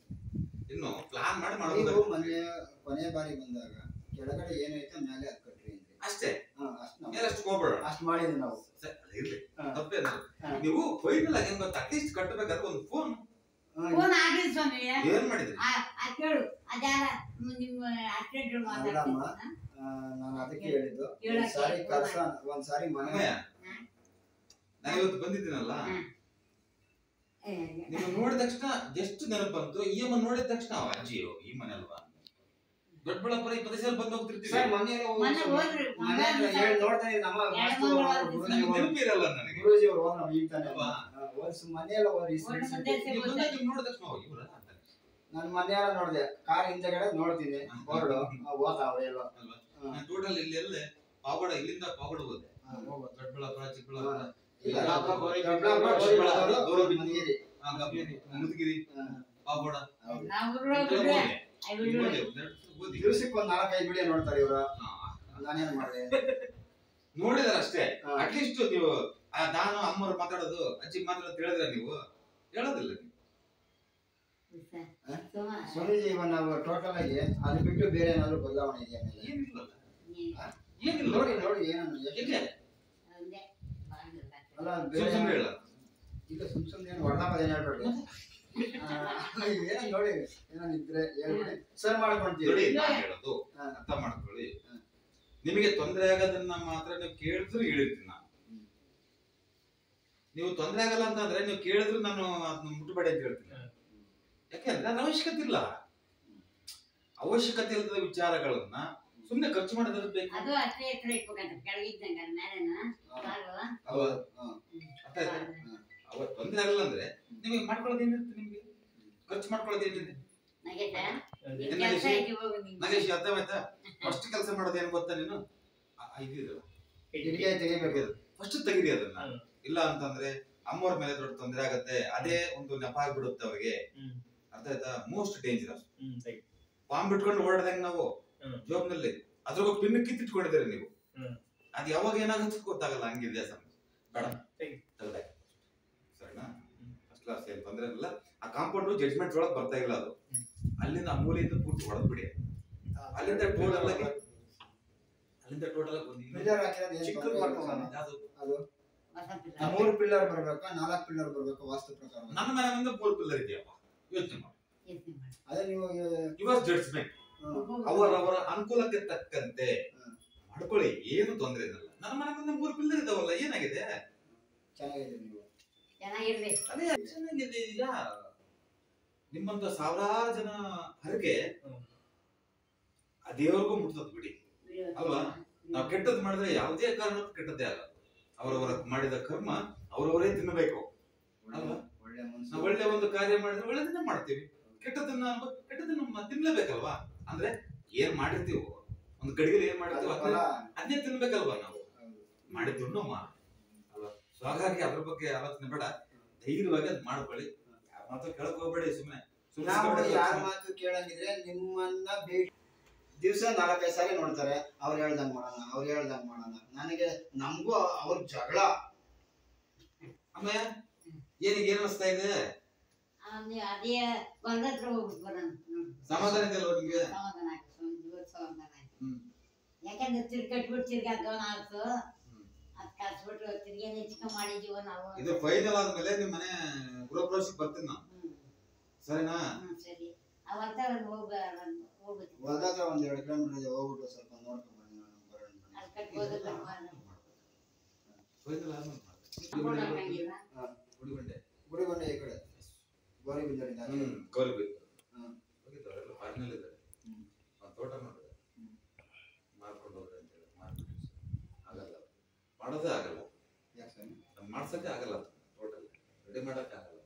ಇನ್ನು ಪ್ಲಾನ್ ಮಾಡಿ ಮಾಡ್ಬೋದು. ಮನೆ ಕೊನೆ ಬಾರಿ ಬಂದಾಗ ಕೆಳಗಡೆ ಏನೈತೆ ಮೇಲೆ ಅದು ಕಟ್ರಿ ಅಷ್ಟೇ, ಮೇಲೆ ಅಷ್ಟು ಹೋಗ್ಬೇಡ. ಅಷ್ಟು ಮಾಡಿದ್ವಿ ನಾವು. ಇರ್ಲಿ, ತಪ್ಪೇನು. ನೀವು ಫೈನಲ್ ಆಗಿ ಏನ್ ಗೊತ್ತಾ, ಅಟ್ಲೀಸ್ಟ್ ಕಟ್ಟಬೇಕಾದ್ರೆ ಒಂದು ಫೋನ್ ಏನ್ ಮಾಡಿದ್ರಿ ಕೇಳು. ಅದ್ಯಾರ ನಿಮ್ಮ ನಾನು ಅದಕ್ಕೆ ಹೇಳಿದ್ದು, ಒಂದ್ಸಾರಿ ಮನೆ ನಾನು ಇವತ್ತು ಬಂದಿದ್ದೀನಲ್ಲ, ನೀವು ನೋಡಿದ ತಕ್ಷಣ ಎಷ್ಟು ನೆನಪು ಬಂತು. ಈ ಅಮ್ಮ ನೋಡಿದ ತಕ್ಷಣ ಅಜ್ಜಿಯೋ ಈ ಮನೆ ಅಲ್ವಾ, ದೊಡ್ಡಬಳ್ಳಾಪುರ 20 ಸಲ ಬಂದು ಹೋಗ್ತಿರ್ತೀವಿ. ನೆನಪಿರಲ್ಲ ನನಗೆ. ನಾನು ಮನೆಯೆಲ್ಲ ನೋಡಿದೆ, ಕಾರ್ ಹಿಂದೆಗಡೆ ನೋಡ್ತೀನಿ ಬೋರ್ಡ್ ಓದ್ತಾವೆಲ್ಲ. ಟೋಟಲ್ ಇಲ್ಲಿ ಎಲ್ಲೇ ಪಾವಗಡ, ಇಲ್ಲಿಂದ ಪಾವಗಡ ಹೋದೆ, ದೊಡ್ಡಬಳ್ಳಾಪುರ, ಚಿಕ್ಕಬಳ್ಳಾಪುರ, ಮುದುಗಿರಿ, ಪಾವಗಡ, ದಿವಸಕ್ಕೆ ಒಂದ್ 4-5 ವಿಡಿಯೋ ನೋಡ್ತಾರೆ ಇವರು. ನಾನೇನ್ ಮಾಡಿದೆ ನೋಡಿದಾರೆ ಅಷ್ಟೇ. ಅಟ್ಲೀಸ್ಟ್ ನೀವು ನಾನು ಅಮ್ಮವ್ರು ಮಾತಾಡೋದು, ಅಜ್ಜಿ ಮಾತಾಡೋದು ಹೇಳಿದ್ರೆ ನೀವು ಹೇಳೋದಿಲ್ಲ. ಸ್ವಾಮೀಜಿ ಇವಾಗ ನಾವು ಟೋಟಲ್ ಆಗಿ ಅದು ಬಿಟ್ಟು ಬೇರೆ ಏನಾದ್ರು ಬದಲಾವಣೆ ಇದೆಯಾ? ಏನಿಲ್ಲ ನೋಡಿ ನೋಡಿ ಏನನ್ನು ಅಲ್ಲ ಬೇರೆ ಈಗ ಸುಮ್ನೆ ಏನು ಹೊಡೆದ ಹೇಳ್ಬೇಡಿ. ಏನೋ ನೋಡಿ ಏನೋ ಇದ್ರೆ ಹೇಳ್ಬಿಡಿ, ಸರ್ ಮಾಡ್ಕೊಂತೀವಿ. ಹೇಳೋದು ಅರ್ಥ ಮಾಡ್ಕೊಳ್ಳಿ. ನಿಮಗೆ ತೊಂದರೆ ಆಗೋದನ್ನ ಮಾತ್ರ ನೀವು ಕೇಳಿದ್ರು ಹೇಳಿರ್ತೀನಿ ನಾನು. ನೀವು ತೊಂದರೆ ಆಗಲ್ಲ ಅಂತಂದ್ರೆ ನೀವು ಕೇಳಿದ್ರು ನಾನು ಅದನ್ನ ಮುಟ್ಟಬೇಡಿ ಅಂತ ಹೇಳ್ತೀನಿ. ಯಾಕೆಂದ್ರೆ ಅದು ಅವಶ್ಯಕತೆ ಇಲ್ಲ. ಅವಶ್ಯಕತೆ ಇಲ್ಲದ ವಿಚಾರಗಳನ್ನ ಸುಮ್ಮನೆ ಖರ್ಚು ಮಾಡೋದು ಬೇಕು. ಅದು ಅಷ್ಟೇ ಎತ್ತರ ಇಟ್ಬೇಕಂತ ಕೆಳಗಿದ್ದಂಗ ಮೇಲೆನ ಅವತ್ತು ತೊಂದರೆ ಆಗಲ್ಲ ಅಂದ್ರೆ ನಿಮಗೆ ಮಾಡ್ಕೊಳ್ಳೋದು ಏನಿರುತ್ತೆ, ನಿಮ್ಗೆ ಖರ್ಚು ಮಾಡ್ಕೊಳ್ಳೋದು ಏನಿದೆ? ನಗೇಶ್ ಅರ್ಥವಾಯ್ತಾ? ಫಸ್ಟ್ ಕೆಲಸ ಮಾಡೋದು ಏನ್ ಗೊತ್ತಾ ನೀನು? ಫಸ್ಟ್ ತೆಗೀರಿ ಅದನ್ನ. ಇಲ್ಲ ಅಂತಂದ್ರೆ ಅಮ್ಮವ್ರ ಮೇಲೆ ದೊಡ್ಡ ತೊಂದರೆ ಆಗತ್ತೆ, ಅದೇ ಒಂದು ನೆಪ ಆಗ್ಬಿಡುತ್ತೆ ಅವ್ರಿಗೆ. ಅರ್ಥ ಆಯ್ತಾ? Most dangerous. ಬಾಂಬ್ ಬಿಟ್ಕೊಂಡು ಓಡಾಡ್ದಂಗ ನಾವು ಜೋಬ್ನಲ್ಲಿ ಅದ್ರಾಗ ಪಿನ್ ಕಿತ್ತಿಟ್ಕೊಂಡಿದ್ದೀರಿ ನೀವು. ಅದ್ ಯಾವಾಗ ಏನಾಗುತ್ತೆ ಗೊತ್ತಾಗಲ್ಲ. ಹಂಗಿದೆ ಬೇಡ ಸರಿನಾ? ಫಸ್ಟ್ ಕ್ಲಾಸ್ ಏನ್ ತೊಂದರೆ ಇಲ್ಲ. ಆ ಕಾಂಪೌಂಡ್ ಜಡ್ಜ್ಮೆಂಟ್ ಒಳಗೆ ಬರ್ತಾ ಇಲ್ಲ. ಅದು ಅಲ್ಲಿಂದ ಆ ಮೂಲೆಯಿಂದ ಪೂರ್ತಿ ಹೊಡೆದ್ಬಿಡಿ. ಅಲ್ಲಿಂದ ಟೋಟಲ್ ಆಗಿ ಮೂರು ಪಿಲ್ಲರ್ ಬರ್ಬೇಕಾ 4 ಪಿಲ್ಲರ್ ಬರ್ಬೇಕಾ ವಾಸ್ತು ಪ್ರಕಾರ? ನನ್ನ ಮನೆ ಮುಂದೆ 3 ಪಿಲ್ಲರ್ ಇದೆಯಪ್ಪ. ಯೋಚನೆ ಮಾಡಿ. ಅದೇ ನೀವು ಯುವರ್ ಜಡ್ಜ್ಮೆಂಟ್ ಅವರವರ ಅನುಕೂಲಕ್ಕೆ ತಕ್ಕಂತೆ ಮಾಡ್ಕೊಳ್ಳಿ, ಏನು ತೊಂದರೆ ಇಲ್ಲ. ನನ್ನ ಮನೆ ಮುಂದೆ 3 ಪಿಲ್ಲರ್ ಇದಾವಲ್ಲ, ಏನಾಗಿದೆ? ಚೆನ್ನಾಗಿದೆ. ನೀವು ಅದೇ ಚೆನ್ನಾಗಿದೆ. ಈಗ ನಿಮ್ಮಂತ ಸಾವಿರಾರು ಜನ ಹರಕೆ ದೇವರಿಗೂ ಮುಟ್ತದ್ ಬಿಡಿ ಅಲ್ವಾ? ನಾವು ಕೆಟ್ಟದ್ ಮಾಡಿದ್ರೆ ಯಾವುದೇ ಕಾರಣಕ್ಕೂ ಕೆಟ್ಟದ್ದೇ ಆಗಲ್ಲ. ಅವರವರ ಮಾಡಿದ ಕರ್ಮ ಅವರವರೇ ತಿನ್ನಬೇಕು ಅಲ್ವಾ? ನಾವು ಒಳ್ಳೆ ಒಂದು ಕಾರ್ಯ ಮಾಡಿದ್ರೆ ಒಳ್ಳೆದನ್ನ ಮಾಡ್ತೀವಿ, ಕೆಟ್ಟದನ್ನ ತಿನ್ಲೇಬೇಕಲ್ವಾ? ಅಂದ್ರೆ ಏನ್ ಮಾಡಿರ್ತೀವೋ, ಒಂದು ಗಡಿಗೆಲಿ ಏನ್ ಮಾಡಿರ್ತೀವೋ ಅದನ್ನೇ ತಿನ್ಬೇಕಲ್ವಾ? ನಾವು ಮಾಡಿದ್ದು ಅಲ್ವಾ? ಸೊ ಹಾಗಾಗಿ ಅದ್ರ ಬಗ್ಗೆ ಆಲೋಚನೆ ಬೇಡ, ಧೈರ್ಯವಾಗಿ ಅದ್ ಮಾಡ್ಕೊಳ್ಳಿ. ಯಾರ ಮಾತು ಕೇಳಕ್ ಹೋಗ್ಬೇಡಿ. ಸುಮ್ಮನೆ ಯಾರ ಮಾತು ಕೇಳಂಗಿದ್ರೆ ನಿಮ್ಮನ್ನ ದಿವ್ಸ 4-5 ಸಾರಿ ನೋಡ್ತಾರೆ. ಅವ್ರು ಹೇಳ್ದಂಗ್ ಮಾಡೋಣ. ನನಗೆ ನಮಗೂ ಅವ್ರ ಜಗಳ. ಅಮ್ಮಯ್ಯ ಏನಿಗೆ ಏನ್ ಅನಿಸ್ತಾ ಇದೆ? ಅದೇ ಬಂದತ್ರ ಹೋಗ್ಬಿಟ್ಟು ಬರೋಣ. ಸಮಾಧಾನ ಇದೆಯಲ್ವ ನಿಮ್ಗೆ? ಸಮಾಧಾನ ಆಯ್ತು. ಯಾಕಂದ್ರೆ ತಿರ್ಗಟ್ಬಿಟ್ಟು ತಿರ್ಗಾದವನ ಆಯ್ತು. ಅದ್ ಕಳ್ಸ್ಬಿಟ್ಟು ತಿರ್ಗಿ ಹೆಚ್ಚಿಕ ಮಾಡಿದೀವ ನಾವು. ಇದು ಫೈನಲ್ ಆದ್ಮೇಲೆ ನಿಮ್ ಮನೆ ಗೃಹಪ್ರವೇಶಕ್ಕೆ ಬರ್ತೀನಿ ನಾನು, ಸರಿನಾ? ಸರಿ. ಅವತ್ತ ಹೋಗ್ಬೇಕು. ಹೊಲ್ದಾತ್ರ 1-2 ಕಿಲೋಮೀಟರ್ ಇದೆ, ಹೋಗ್ಬಿಟ್ಟು ಸ್ವಲ್ಪ ನೋಡ್ಕೊಂಡು ಬರೋಣ. ಫೈನಲ್ ಆದ್ಮೇಲೆ ಗುಡಿಗೊಂಡೆ ಈ ಕಡೆ ಗೌರಿಬಿದೂರಿಂದ ಗೌರಿಬಿದೂರು ಹೋಗಿದ್ದವರೆಲ್ಲ ಫಾರಿನಲ್ಲಿ ಇದ್ದಾರೆ. ತೋಟ ನೋಡಿದೆ, ಮಾಡ್ಕೊಂಡು ಹೋದ್ರೆ ಅಂತ ಹೇಳಿ ಮಾಡ್ಬಿಟ್ಟು ಆಗಲ್ಲ, ಮಾಡೋದೇ ಆಗಲ್ಲ. ಮಾಡ್ಸಕ್ಕೆ ಆಗಲ್ಲ, ಟೋಟಲ್ ರೆಡಿ ಮಾಡಕ್ಕೆ ಆಗಲ್ಲ.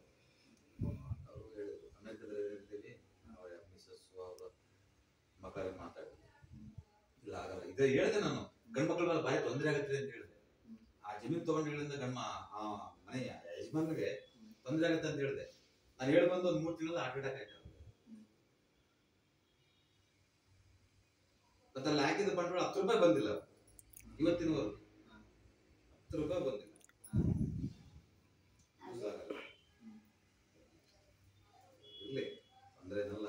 ಅವರು ಹೇಳಿದ್ರು ಅಮೆರಿಕದಲ್ಲಿ ಇರ್ತೀವಿ, ಅವ್ರ ಮಿಸ್ಸಸ್ ಅವರು ಮಕ್ಕಳ ಮಾತಾಡಿದ್ರು, ಇಲ್ಲ ಆಗಲ್ಲ. ಇದೇ ಹೇಳಿದೆ ನಾನು, ಗಂಡು ಮಕ್ಕಳ ಮೇಲೆ ಭಾರಿ ತೊಂದರೆ ಆಗುತ್ತೆ ಅಂತ ಹೇಳಿದೆ. ಆ ಜಮೀನು ತಗೊಂಡು ಹೇಳಿದ ಆ ಮನೆಯ ಯಜಮಾನಿಗೆ ತೊಂದರೆ ಆಗುತ್ತೆ ಅಂತ ಹೇಳಿದೆ. ನಾನು ಹೇಳಿ ಬಂದು ಒಂದು 3 ತಿಂಗಳಲ್ಲಿ ಹಾರ್ಟ್ ಅಟ್ಯಾಕ್ ಆಯ್ತು. ಮತ್ತೆ ಅಲ್ಲಿ ಹಾಕಿದ ಬಂಡವಾಳ 10 ರೂಪಾಯಿ ಬಂದಿಲ್ಲ ಇವತ್ತಿನವರೆಗೂ. 10 ರೂಪಾಯಿ ಬಂದಿಲ್ಲ. ಇರ್ಲಿ, ಅಂದ್ರೆ ಏನಲ್ಲ.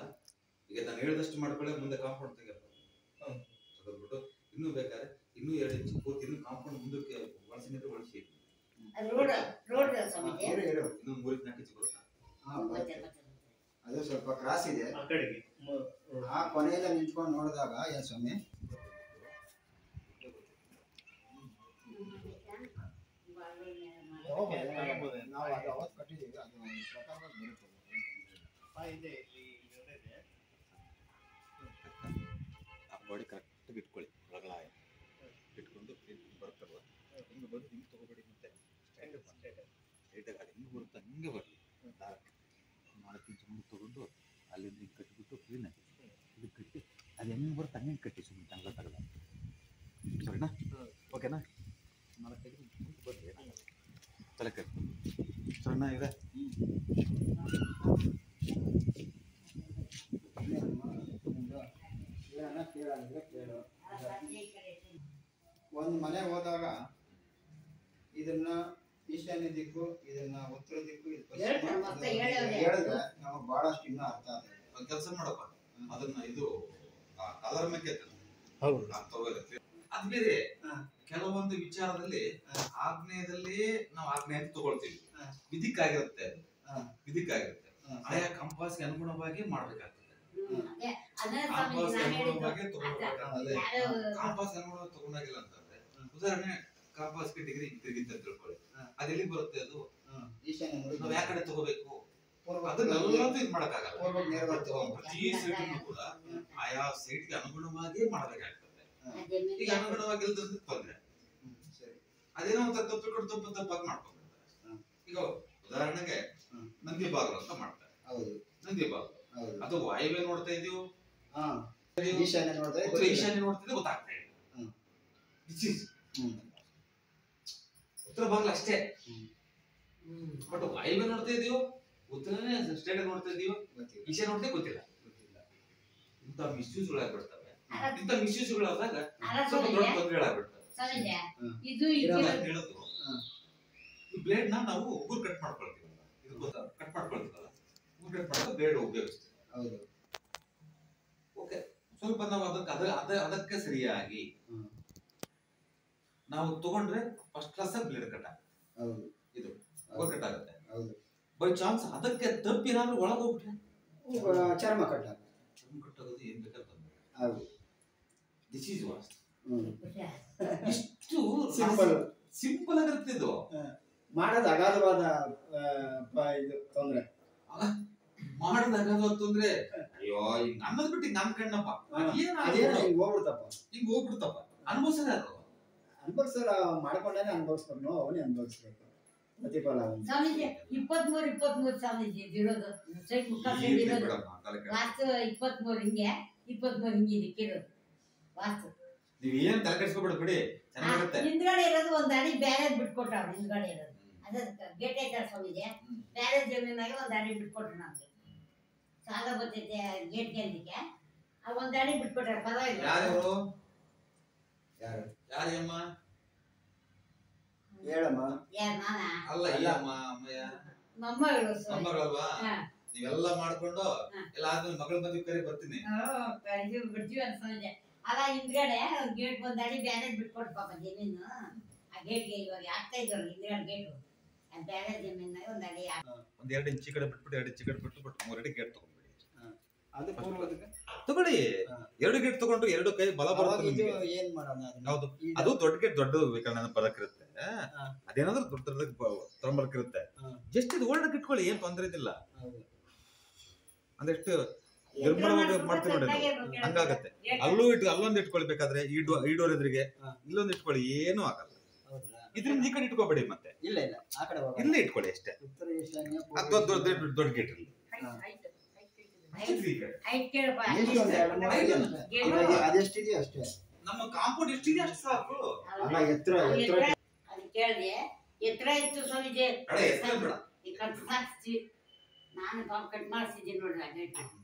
ಈಗ ನಾನು ಹೇಳಿದಷ್ಟು ಮಾಡ್ಕೊಳ್ಳಿ, ಮುಂದೆ ಕಾಂಪೌಂಡ್ ತೆಗೆಯಪ್ಪ ತೆಗೆದ್ಬಿಟ್ಟು ಇನ್ನೂ ಬೇಕಾದ್ರೆ ಇನ್ನೂ 2 ಇಂಚು ಪೂರ್ತಿ ಇನ್ನೂ ಕಾಂಪೌಂಡ್ ಮುಂದಕ್ಕೆ ಒಳಸಿನಿದ್ರೆ ಒಳಸಿ. ಇನ್ನೂ 3-4 ಇಂಚು ಬರುತ್ತೆ. ಅದು ಸ್ವಲ್ಪ ಕ್ರಾಸ್ ಇದೆ. ಆ ಕೊನೆಯಿಂದ ನಿಂತ್ಕೊಂಡು ನೋಡಿದಾಗ ಏನ್ ಸ್ವಾಮಿ ತಗೋಬೋದು. ನಾವು ಅದು ಅವತ್ತು ಕಟ್ಟಿದ್ದೀವಿ, ಅದು ಪ್ರಕಾರ ಬರುತ್ತೆ. ಆ ಬಾಡಿ ಕರೆಕ್ಟಾಗಿ ಇಟ್ಕೊಳ್ಳಿ, ರಗಳಾಯ ಇಟ್ಕೊಂಡು ಬರ್ತಲ್ವ ಹಿಂಗೆ ಬಂದು ಹಿಂಗೆ ತಗೋಬೇಡಿ, ಮತ್ತೆ ಸ್ಟ್ರೈಟಾಗಿ ಅದು ಹಿಂಗೆ ಬರುತ್ತೆ ಹಂಗೆ ಬರಲಿ. 4 ಇಂಚ್ ಮುಂದೆ ತೊಗೊಂಡು ಅಲ್ಲಿಂದ ಹಿಂಗೆ ಕಟ್ಟಿಬಿಟ್ಟು ಕ್ಲೀನಾಗಿ ಇದು ಕಟ್ಟಿ ಅದು ಹೆಂಗೆ ಬರುತ್ತೆ ಹಂಗೆ ಕಟ್ಟಿ, ಸುಮ್ಮನೆ ತಂಗ ತಗಲ್ಲ. ಸರಿನಾ? ಓಕೆನಾ? 4 ಇಂಚ್ ಬಂದು ತಲೆ ಕಟ್ಟಿ ಸರಿನಾ? ಇದೆ ಒಂದು ಮನೆ ಹೋದಾಗ ಇದನ್ನ ಈಶಾನ್ಯ ದಿಕ್ಕು, ಇದನ್ನ ಉತ್ತರ ದಿಕ್ಕು, ಹೇಳಿದ್ರೆ ನಮಗೆ ಬಹಳಷ್ಟು ಇನ್ನೂ ಅರ್ಥ ಆಗುತ್ತೆ. ಒಂದು ಕೆಲಸ ಮಾಡಪ್ಪ, ಅದನ್ನ ಇದು ಕಲರ್ ಮೇಲೆ ಅದು ಬೇರೆ. ಕೆಲವೊಂದು ವಿಚಾರದಲ್ಲಿ ಆಗ್ನೇಯದಲ್ಲಿ ನಾವು ಆಗ್ನೇಯ ಅಂತ ತಗೊಳ್ತೀವಿ, ವಿಧಿಕ್ಕಾಗಿರುತ್ತೆ, ವಿಧಿಕ್ಕಾಗಿರುತ್ತೆ. ಆಯಾ ಕಂಪಾಸ್ಗೆ ಅನುಗುಣವಾಗಿ ಮಾಡ್ಬೇಕಾಗ್ತದೆ. ಕಾಂಪಾಸ್ ಅನುಗುಣವಾಗಿ ತಗೊಳ್ಬೇಕಾಗ್ತದೆ. ಕಾಂಪಾಸ್ ಅನುಗುಣವಾಗಿ ತಗೊಂಡಾಗಿಲ್ಲ ಅಂತಂದ್ರೆ, ಉದಾಹರಣೆ ಕಾಂಪಾಸ್ಗೆ ಡಿಗ್ರಿ ತಿರುಗಿಂತ ತಿಳ್ಕೊಳ್ಳಿ, ಅದೆಲ್ಲಿ ಬರುತ್ತೆ? ಅದು ನಾವು ಯಾವ ಕಡೆ ತಗೋಬೇಕು ಅದನ್ನೆಲ್ಲದೂ ಇದು ಮಾಡಕ್ಕಾಗಲ್ಲ. ಪ್ರತಿ ಸೈಟ್ ಕೂಡ ಆಯಾ ಸೈಟ್ಗೆ ಅನುಗುಣವಾಗಿ ಮಾಡಬೇಕಾಗ್ತದೆ. ಈಗ ಅನುಗುಣವಾಗಿ ಇಲ್ದಂದ್ರೆ ತೊಂದ್ರೆ. ಅದೇನೋ ಒಂಥರ ತಪ್ಪಾಗಿ ಮಾಡ್ಕೊಂಡ್ಬಿಡ್ತಾರೆ. ಈಗ ಉದಾಹರಣೆಗೆ ನಂದಿ ಬಾಗಿಲು ಅಂತ ಮಾಡ್ತಾರೆ. ನಂದಿ ಬಾಗಿಲು ಅದು ವಾಯುವ್ಯ ನೋಡ್ತಾ ಇದೀವಿ, ಈಶಾನ್ಯ ನೋಡ್ತಿದ್ದೆ ಗೊತ್ತಾಗ್ತಾ ಇದೆ. ಉತ್ತರ ಬಾಗಿಲು ಅಷ್ಟೇ, ಬಟ್ ವಾಯುವ್ಯ ನೋಡ್ತಾ ಇದೀವೋ, ಉತ್ತರನೇ ಸ್ಟೇಟ್ ನೋಡ್ತಾ ಇದೀವೋ, ಈಶಾನ್ಯ ನೋಡ್ತಾ ಗೊತ್ತಿಲ್ಲ. ಇಂಥ ಮಿಸ್ಯೂಸ್ಗಳಾಗ್ಬಿಡ್ತವೆ. ಇಂಥ ಮಿಸ್ಯೂಸ್ಗಳಾದಾಗ ಸ್ವಲ್ಪ ದೊಡ್ಡ ತೊಂದರೆಗಳಾಗ್ಬಿಡ್ತವೆ. ಇದು ಹೇಳೋದು ಈ ಬ್ಲೇಡ್ ನಾವು ಉಗುರು ಕಟ್ ಮಾಡ್ಕೊಳ್ತೀವಿ, ಇದು ಗೊತ್ತಾ? ಕಟ್ ಮಾಡ್ಕೊಳ್ತೀವಲ್ಲ, ಉಗುರು ಕಟ್ ಮಾಡೋದು ಬ್ಲೇಡ್ ಉಪಯೋಗಿಸ್ತೀವಿ. ಓಕೆ, ಸ್ವಲ್ಪ ನಾವು ಅದಕ್ಕೆ ಸರಿಯಾಗಿ ನಾವು ತಗೊಂಡ್ರೆ ಫಸ್ಟ್ ಕ್ಲಾಸ್ ಬ್ಲೇಡ್ ಕಟ್ ಆಗುತ್ತೆ. ಇದು ಉಗುರು ಕಟ್ ಆಗುತ್ತೆ. ಬೈ ಚಾನ್ಸ್ ಅದಕ್ಕೆ ತಪ್ಪಿ ಏನಾದ್ರೂ ಒಳಗೆ ಹೋಗ್ಬಿಟ್ರೆ ಚರ್ಮ ಕಟ್ಟಾಗುತ್ತೆ. ಚರ್ಮ ಕಟ್ಟೋದು ಏನ್ ಬೇಕಾದ್ರೆ ದಿಸ್ ಈಸ್ ವಾಸ್ಟ್. ಇಷ್ಟು ಸಿಂಪಲ್ ಆಗಿರುತ್ತೆ ಇದು. ಮಾಡೋದು ಅಗಾಧವಾದ ಇದು ತೊಂದ್ರೆ, ಮಾಡೋದು ಅಗಾಧವಾದ ತೊಂದ್ರೆ. ಅಯ್ಯೋ ಹಿಂಗ್ ಅನ್ನೋದ್ ಬಿಟ್ಟು ಹಿಂಗ್ ಅನ್ಕಣ್ಣಪ್ಪ, ಹಿಂಗ್ ಹೋಗ್ಬಿಡ್ತಪ್ಪ. ಅನುಭವಿಸೋದು ಅನುಭವಿಸೋರ ಮಾಡ್ಕೊಂಡೇನೆ ಅನುಭವಿಸ್ಬೇಕು, ನಾವು ಅವನೇ ಅನುಭವಿಸ್ಬೇಕು. ಪ್ರತಿಫಲ ಸ್ವಾಮೀಜಿ 23 ಸ್ವಾಮೀಜಿ ಇರೋದು ಸೈಡ್ ಮುಖ ಸೈಡ್ ಇರೋದು ವಾಸ್ತು 23 ಹಿಂಗೆ 23 ಹಿಂಗೆ ಇಕ್ಕಿರೋದು ವಾಸ್ತು. ನೀವ್ ಏನ್ ತಲೆ ಕೆಡಿಸ್ಕೊಬೇಡ ಬಿಡಿ, ಚೆನ್ನಾಗಿರುತ್ತೆ. ಹಿಂದ್ಗಡೆ ಇರೋದು ಒಂದ್ ಅಡಿ ಬ್ಯಾರೇಜ್ ಬಿಟ್ಕೊಟ್ಟಾವ. ಹಿಂದ್ಗಡೆ ಇರೋದು ಅದ ಗೇಟ್ ಐತೆ ಸ್ವಾಮೀಜಿ, ಬ್ಯಾರೇಜ್ ಜಮೀನಾಗ ಒಂದ್ ಅಡಿ ಬಿಟ್ಕೊಟ್ರು ನಮ್ಗೆ. ಸಾಲ ಬರ್ತೈತೆ ಗೇಟ್ ಗೆಲ್ದಿಕ್ಕೆ, ಆ ಒಂದ್ ಅಡಿ ಬಿಟ್ಕೊಟ್ರೆ ಪರವಾಗಿಲ್ಲ. ಯಾರಮ್ಮ ಹೇಳಮ್ಮ? ಯಾರು ನಾನಾ? ಅಲ್ಲ ಅಮ್ಮ, ಮೊಮ್ಮಗಳು ಮೊಮ್ಮಗಳಲ್ವಾ? ನೀವೆಲ್ಲ ಮಾಡ್ಕೊಂಡು ಎಲ್ಲ ಆದ್ಮೇಲೆ ಮಗಳ ಮದುವೆ ಕರೆ ಬರ್ತೀನಿ. ಬಿಡ್ತೀವಿ ಅನ್ಸಂಜೆ. ಅಲ್ಲ ಹಿಂದ್ಗಡೆ ಗೇಟ್ ಒಂದ್ ಅಡಿ ಬ್ಯಾರೇಜ್ ಬಿಟ್ಕೊಟ್ಟು ಪಾಪ ಜಮೀನು. ಆ ಗೇಟ್ಗೆ ಇವಾಗ ಆಗ್ತಾ ಇದ್ರು ಹಿಂದ್ಗಡೆ ಗೇಟು, ಆ ಬ್ಯಾರೇಜ್ ಜಮೀನಾಗ ಒಂದ್ ಅಡಿ ಒಂದ್ 2 ಇಂಚ್ ಕಡೆ ಬಿಟ್ಬಿಟ್ಟು 2 ಇಂಚ್ ಕಡೆ ಬಿಟ್ಟು 3 ಅಡಿ ಗೇಟ್ ತಗೊಂಡ್ಬಿಡಿ. ಅದು ತಗೊಳ್ಳಿ, 2 ಗೇಟ್ ತಗೊಂಡ್ರು 2 ಕೈ ಬಲ ಬರುತ್ತೆ ನಿಮಗೆ. ಏನ್ ಮಾಡೋಣ? ಹೌದು, ಅದು ದೊಡ್ಡ ಗೇಟ್ ದೊಡ್ಡ ಬೇಕಾದ್ರೆ ಬರಕಿರುತ್ತೆ. ಅದೇನಾದ್ರೂ ದೊಡ್ಡ ತಗೊಂಬರ್ಕಿರುತ್ತೆ. ಜಸ್ಟ್ ಇದು ಓಲ್ಡ್ ಇಟ್ಕೊಳ್ಳಿ, ಏನ್ ತೊಂದ್ರೆ ಇದಿಲ್ಲ. ಅಂದ್ರೆ ಎಷ್ಟು ನಿರ್ಮಲವಾಗಿ ಮಾಡ್ತೀವಿ ನೋಡಿ, ಹಂಗಾಗತ್ತೆ. ಅಲ್ಲೊಂದು ಇಟ್ಕೊಳ್ಬೇಕಾದ್ರೆ ಈ ಡೋರ್ ಎದುರಿಗೆ ಇಲ್ಲೊಂದು ಇಟ್ಕೊಳ್ಳಿ, ಏನೂ ಆಗಲ್ಲ. ಇದ್ರಿಂದ ಈ ಕಡೆ ಇಟ್ಕೋಬೇಡಿ, ಮತ್ತೆ ಇಲ್ಲ ಆ ಕಡೆ ಇಲ್ಲೇ ಇಟ್ಕೊಳ್ಳಿ ಅಷ್ಟೇ. ಉತ್ತರ ಈಶಾನ್ಯ ದೊಡ್ಡ ಗೇಟ್ ಇರಲಿ. ಅದೆಷ್ಟಿದೆಯೋ ಅಷ್ಟೇ. ನಮ್ಮ ಕಾಂಪೌಂಡ್ ಎಷ್ಟಿದೆ ಅಷ್ಟು ಸಾಕು. ಅಲ್ಲ ಎತ್ತರ ಕೇಳಿದೆ, ಎತ್ತರ ಇತ್ತು ಸ್ವಾಮೀಜಿ. ನಾನು ಕಟ್ ಮಾಡಿಸಿದ್ದೀನಿ ನೋಡ್ರಿ,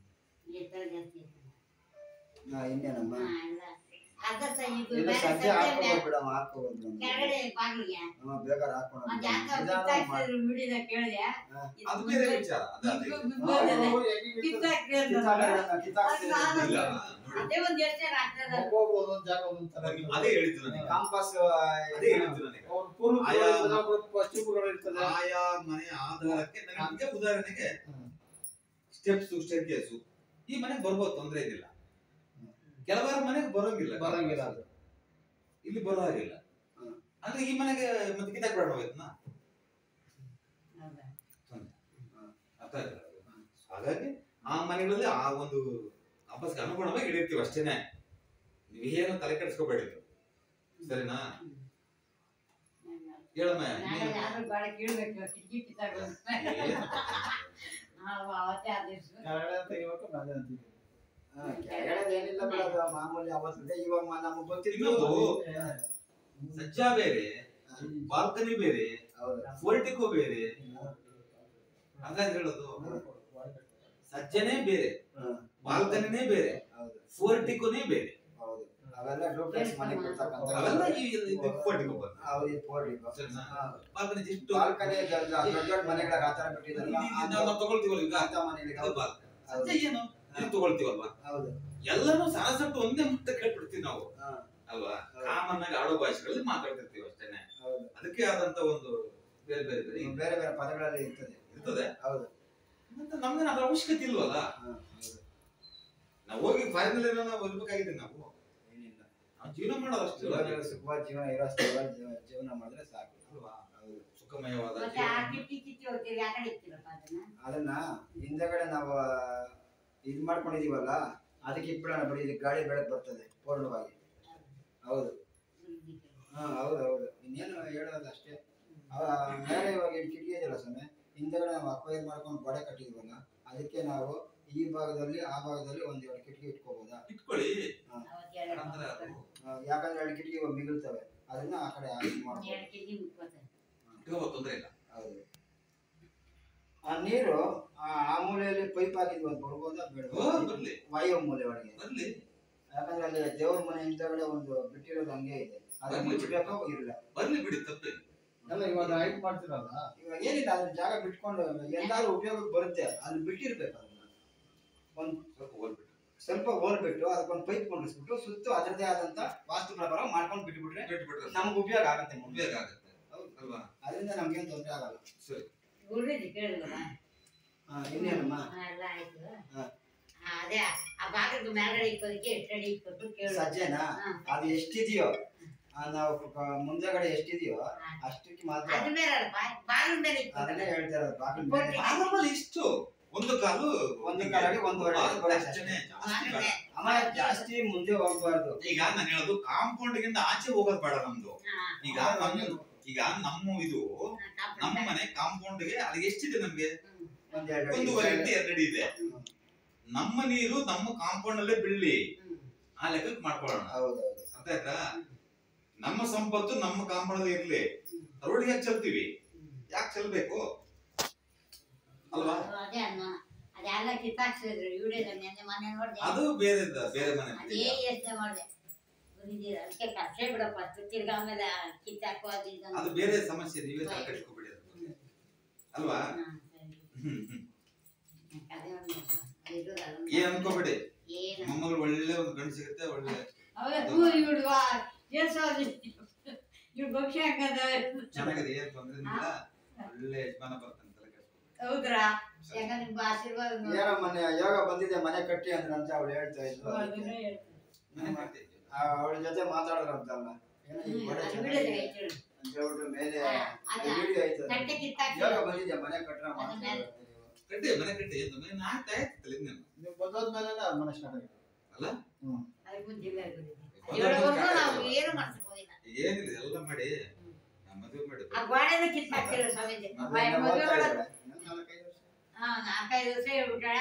ಎತ್ತರ ಜಾಸ್ತಿ ಇನ್ನೇನಮ್ಮ? ಕೆಳಗಡೆ ಬಾಗಿಲಿಗೆ ವಿಡಿಯೋದ ಕೇಳಿದೆ. ಅದು ಬೇರೆ ವಿಚಾರ. ಅದೇ ಒಂದ್ ಎಷ್ಟು ಜನ ಆಗ್ತದ. ಅದೇ ಹೇಳಿದ್ದು ನನಗೆ. ಕಾಂಪಾಸ್ ಅದೇ ಹೇಳಿದ್ದು ನನಗೆ. ಆಯಾ ಮನೆಯ ಆಧಾರಕ್ಕೆ ನನಗೆ ಉದಾಹರಣೆಗೆ ಸ್ಟೆಪ್ಸ್ ಸ್ಟೇರ್ಕೇಸು ಈ ಮನೆಗೆ ಬರ್ಬೋದು, ತೊಂದ್ರೆ ಇದಿಲ್ಲ. ಕೆಲವಾರು ಮನೆಗೆ ಬರೋಂಗಿಲ್ಲ, ಇಲ್ಲಿ ಬರೋ ಹಾಗಿಲ್ಲ. ಅಂದ್ರೆ ಈ ಮನೆಗೆ ಮತ್ತೆ ಕಿತ್ತಾಕ್ ಬೇಡ ಹೋಯ್ತನಾ? ಅರ್ಥ ಆಯ್ತಾ? ಹಾಗಾಗಿ ಆ ಮನೆಗಳಲ್ಲಿ ಆ ಒಂದು ಹಬ್ಬಕ್ಕೆ ಅನುಗುಣವಾಗಿ ಇಡಿರ್ತೀವಿ ಅಷ್ಟೇನೆ. ನೀವೇನು ತಲೆ ಕೆಡಿಸ್ಕೋಬೇಡಿ, ಸರಿನಾ? ಹೇಳಮ್ಮ. ಏನಿಲ್ಲ ಬಿಡೋದು ಮಾಮೂಲಿ ಅವತ್ತಿದೆ. ಇವಾಗ ನಮ್ಗೆ ಗೊತ್ತಿದ್ದು ಸಜ್ಜಾ ಬೇರೆ, ಬಾಲ್ಕನಿ ಬೇರೆ, ಫೋರ್ಟಿಕೋ ಬೇರೆ. ಹಾಗಾಗಿ ಹೇಳೋದು ಸಜ್ಜನೇ ಬೇರೆ, ಬಾಲ್ಕನಿನೇ ಬೇರೆ, ಫೋರ್ಟಿಕೋನೇ ಬೇರೆ. ಅವೆಲ್ಲ ಡೂಪ್ಲೆಕ್ಸ್ ಮನೆ ಕೊಡ್ತಕ್ಕಂಥ ಅವೆಲ್ಲ ಈ ಫೋರ್ಟಿಕೋ ಬಂದ. ಹೌದು, ಫೋರ್ಟಿಕೋ. ಬಾಲ್ಕನಿ ಜಸ್ಟ್ ಬಾಲ್ಕನಿ ದೊಡ್ಡ ಮನೆಗಳಿಗೆ ಆತರ ಬಿಟ್ಟಿದ್ರಲ್ಲ, ನಾವು ತಗೊಳ್ತೀವಲ್ಲ ಈಗ ಅಂತ ಮನೆಗಳಿಗೆ. ಸಜ್ಜೆ ಏನು ಇದು ತಗೊಳ್ತೀವಲ್ವಾ? ಹೌದು, ಎಲ್ಲಾನು ಸರಸಟ್ಟು ಒಂದೇ ಮುಕ್ತ ಕೇಳ್ಬಿಡ್ತೀವಿ ನಾವು ಅಲ್ವಾ? ಕಾಮನ್ ಆಗಿ ಆಡೋ ಭಾಷೆಗಳಲ್ಲಿ ಮಾತಾಡ್ತಿರ್ತೀವಿ ಅಷ್ಟೇನೆ. ಅದಕ್ಕೆ ಆದಂತ ಒಂದು ಬೇರೆ ಬೇರೆ ಬೇರೆ ಬೇರೆ ಬೇರೆ ಪದಗಳಲ್ಲಿ ಇರ್ತದೆ. ಹೌದು, ನಮ್ಗೆ ಅದ್ರ ಅವಶ್ಯಕತೆ ಇಲ್ವಲ್ಲ. ನಾವು ಹೋಗಿ ಫಾರಿನ್ ಅಲ್ಲಿ ನಾವು ಇರ್ಬೇಕಾಗಿದೆ. ನಾವು ಏನಿಲ್ಲ, ನಾವು ಜೀವನ ಮಾಡೋದು ಅಷ್ಟೇ. ಸುಖವಾದ ಜೀವನ ಇರೋ ಜೀವನ ಮಾಡಿದ್ರೆ ಸಾಕು ಅಲ್ವಾ? ಸುಖಮಯವಾದ ಅದನ್ನ ಹಿಂದಗಡೆ ನಾವು ಇದ್ ಮಾಡ್ಕೊಂಡಿದೀವಲ್ಲ, ಅದಕ್ಕೆ ಇಟ್ಬಿಡೋಣ ಬಿಡಿ. ಇದಕ್ಕೆ ಗಾಳಿ ಬೆಳಕು ಬರ್ತದೆ ಪೂರ್ಣವಾಗಿ. ಹೌದು, ಹೌದು ಹೌದು. ಇನ್ನೇನು ಹೇಳೋದು ಅಷ್ಟೇ. ಮೇಲೆ ಇವಾಗ ಕಿಟಕಿ ಇದೆಯಲ್ಲ ಸ್ವಾಮಿ, ಹಿಂದಗಡೆ ನಾವು ಅಕ್ವೈರ್ ಮಾಡ್ಕೊಂಡು ಗೋಡೆ ಕಟ್ಟಿದೀವಲ್ಲ, ಅದಕ್ಕೆ ನಾವು ಈ ಭಾಗದಲ್ಲಿ ಆ ಭಾಗದಲ್ಲಿ ಒಂದೆರಡು ಕಿಟಕಿ ಇಟ್ಕೋಬಹುದಾ? ಇಟ್ಕೊಳ್ಳಿ. ಯಾಕಂದ್ರೆ 2 ಕಿಟಕಿ ಮಿಗುಳ್ತವೆ, ಅದನ್ನ ಆ ಕಡೆ ತೊಂದ್ರೆ ಇಲ್ಲ. ಹೌದು. ಆ ನೀರು ಆ ಮೂಲೆಯಲ್ಲಿ ಪೈಪ್ ಆಗಿದ್ವಿ, ಅದು ಬರ್ಬೋದಾ ಬೇಡ? ವಾಯು ಮೂಲೆ ಒಳಗೆ ಬರ್ಲಿ. ಯಾಕಂದ್ರೆ ಅಲ್ಲಿ ದೇವ್ರ ಮನೆ ಹಿಂದಗಡೆ ಒಂದು ಬಿಟ್ಟಿರೋದು ಹಂಗೆ ಇದೆ, ಅದನ್ನ ಮುಚ್ಚಬೇಕೋ ಇಲ್ಲ? ಬರ್ಲಿ ಬಿಡಿ, ತಪ್ಪೇನು. ಇವಾಗ ಹೈಟ್ ಮಾಡ್ತಿರಲ್ಲ, ಇವಾಗ ಏನಿಲ್ಲ, ಅದ್ರ ಜಾಗ ಬಿಟ್ಕೊಂಡು ಎಲ್ಲಾದ್ರೂ ಉಪಯೋಗಕ್ಕೆ ಬರುತ್ತೆ, ಅಲ್ಲಿ ಬಿಟ್ಟಿರ್ಬೇಕು. ಅದನ್ನ ಸ್ವಲ್ಪ ಹೋಲ್ಬಿಟ್ಟು ಅದಕ್ಕೊಂದು ಪೈಪ್ ಕೊಂಡಿಸ್ಬಿಟ್ಟು ಸುತ್ತು ಅದರದೇ ಆದಂತ ವಾಸ್ತು ಪ್ರಕಾರ ಮಾಡ್ಕೊಂಡು ಬಿಟ್ಬಿಟ್ರೆ ನಮ್ಗೆ ಉಪಯೋಗ ಆಗುತ್ತೆ. ಉಪಯೋಗ ಆಗುತ್ತೆ, ಅಲ್ವಾ? ಅದರಿಂದ ನಮ್ಗೇನು ತೊಂದರೆ ಆಗಲ್ಲ. ಸರಿ, ಇನ್ನೇನಮ್ಮ? ಅದೇ ಆ ಭಾಗದ ಮೇಲ್ಗಡೆ ಇಕ್ಕೋದಕ್ಕೆ ಎಷ್ಟು ಅಡಿ ಇಕ್ಕೊಟ್ಟು ಕೇಳು. ಸಜ್ಜೆನಾ? ಅದು ಎಷ್ಟಿದೆಯೋ ನಾವು ಮುಂದೆಗಡೆ ಎಷ್ಟಿದೆಯೋ ಅಷ್ಟಕ್ಕೆ ಮಾತ್ರ. ಅದನ್ನೇ ಹೇಳ್ತಾ ಇರೋದು. ಬಾಗಿಲು ಇಷ್ಟು ಒಂದು ಕಾಲಾಗಿ ಒಂದೂವರೆ ಅಮ್ಮ, ಜಾಸ್ತಿ ಮುಂದೆ ಹೋಗ್ಬಾರ್ದು. ಈಗ ನಾನು ಹೇಳೋದು ಕಾಂಪೌಂಡ್ ಗಿಂತ ಆಚೆ ಹೋಗೋದು ಬೇಡ ನಮ್ದು. ಈಗ ನಮ್ಮ ಇದು ನಮ್ಮ ಮನೆ ಕಾಂಪೌಂಡ್ ಗೆ ಅಲ್ಲಿ ಎಷ್ಟಿದೆ? ನಮ್ಗೆ 1.5 ಅಡಿ 2 ಅಡಿ ಇದೆ. ನಮ್ಮ ನೀರು ನಮ್ಮ ಕಾಂಪೌಂಡ್ ಅಲ್ಲೇ ಬೀಳ್ಲಿ, ಆ ಲೆಕ್ಕಕ್ಕೆ ಮಾಡ್ಕೊಳ್ಳೋಣ. ಅರ್ಥ ಆಯ್ತಾ? ನಮ್ಮ ಸಂಪತ್ತು ನಮ್ಮ ಕಾಂಪೌಂಡ್ ಇರ್ಲಿ. ರೋಡ್ಗೆ ಯಾಕೆ ಚೆಲ್ತೀವಿ? ಯಾಕೆ ಚೆಲ್ಬೇಕು ಅಲ್ವಾ? ಅದು ಬೇರೆ ಬೇರೆ ಮನೆ. ಅದು ಬೇರೆ ಸಮಸ್ಯೆ, ನೀವೇ ತಲೆ ಕೆಡಿಸ್ಕೋಬೇಡಿ ಅಲ್ವಾ? ಏನ್ ಅನ್ಕೋಬೇಡಿ, ಮೊಮ್ಮಗಳು ಒಳ್ಳೆ ಒಂದು ಗಂಡು ಸಿಗುತ್ತೆ. ಒಳ್ಳೆ ಚೆನ್ನಾಗಿದೆ, ಏನ್ ತೊಂದ್ರೆ ಇಲ್ಲ. ಒಳ್ಳೆ ಯಜಮಾನ ಬರ್ತಾನೆ, ತಲೆ ಕೆಡಿಸ್ಕೋಬೇಡಿ. ಹೌದ್ರಾ? ಏನೋ ಮೊನ್ನೆ ಯೋಗ ಬಂದಿದೆ ಮನೆ ಕಟ್ಟಿ ಅಂದ್ರೆ ಅಂತ ಅವಳು ಹೇಳ್ತಾ ಇದ್ರು. ಅವಳ ಜೊತೆ ಮಾತಾಡೋರಂತಲ್ಲ, ಮೇಲೆ ವಿಡಿಯೋ ಆಯ್ತು. ಯೋಗ ಬಂದಿದೆ ಮನೆ ಕಟ್ಟ ಕಟ್ಟಿ ಮನೆ ಕಟ್ಟಿ ಆಗ್ತಾ ಇರ್ತಲ್ಲ. ನೀವು ಬಂದೋದ್ಮೇಲೆ ಮನೆ ಸ್ಟಾರ್ಟ್ ಆಗಿದೆ ಅಲ್ಲ? ಏನಿಲ್ಲ, ಎಲ್ಲ ಮಾಡಿ ಮದುವೆ ಮಾಡಿ 4-5 ವರ್ಷ ಹೇಳ್ಬಿಟ್ಟಾಳೆ.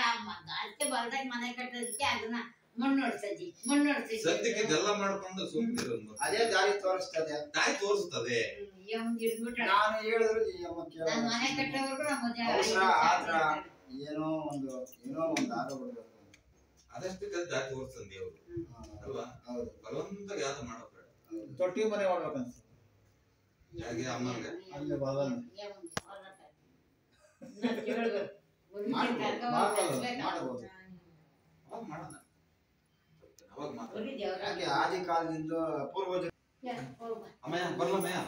ಅದಕ್ಕೆ ಬಲ್ದಾಗ ಮನೆ ಕಟ್ಟೋದಕ್ಕೆ ಅದನ್ನ ಮಣ್ಣೊಡ್ಸಜ್ಜಿ ಸದ್ಯಕ್ಕೆ ಇದೆಲ್ಲ ಮಾಡ್ಕೊಂಡು ಸುಮ್ಮನೆ ಅದೇ ದಾರಿ ತೋರಿಸ್ತದೆ. ನಾನು ಹೇಳಿದ್ರು ಮನೆ ಕಟ್ಟೋವರೆಗೂ ಏನೋ ಒಂದು ಆರೋಗ್ಯ ಅದಷ್ಟು ದಾರಿ ತೋರಿಸ್ತದೆ ದೇವರು ಅಲ್ವಾ? ಬಲವಂತ ಯಾವ್ದು ಮಾಡೋಬೇಡ. ತೊಟ್ಟಿ ಮನೆ ಮಾಡ್ಬೇಕನ್ಸ ಹಾಗೆ ಅಮ್ಮಂಗೆ ಅಲ್ಲಿ ಬಾಗಲ್ ಮಾಡಬಹುದು. ಮಾಡೋಣ ಅವಾಗ ಮಾತ್ರ. ಆದಿ ಕಾಲದಿಂದ ಪೂರ್ವಜ ಅಮ್ಮಯ್ಯ ಬರ್ಲಮ್ಮಯ್ಯ.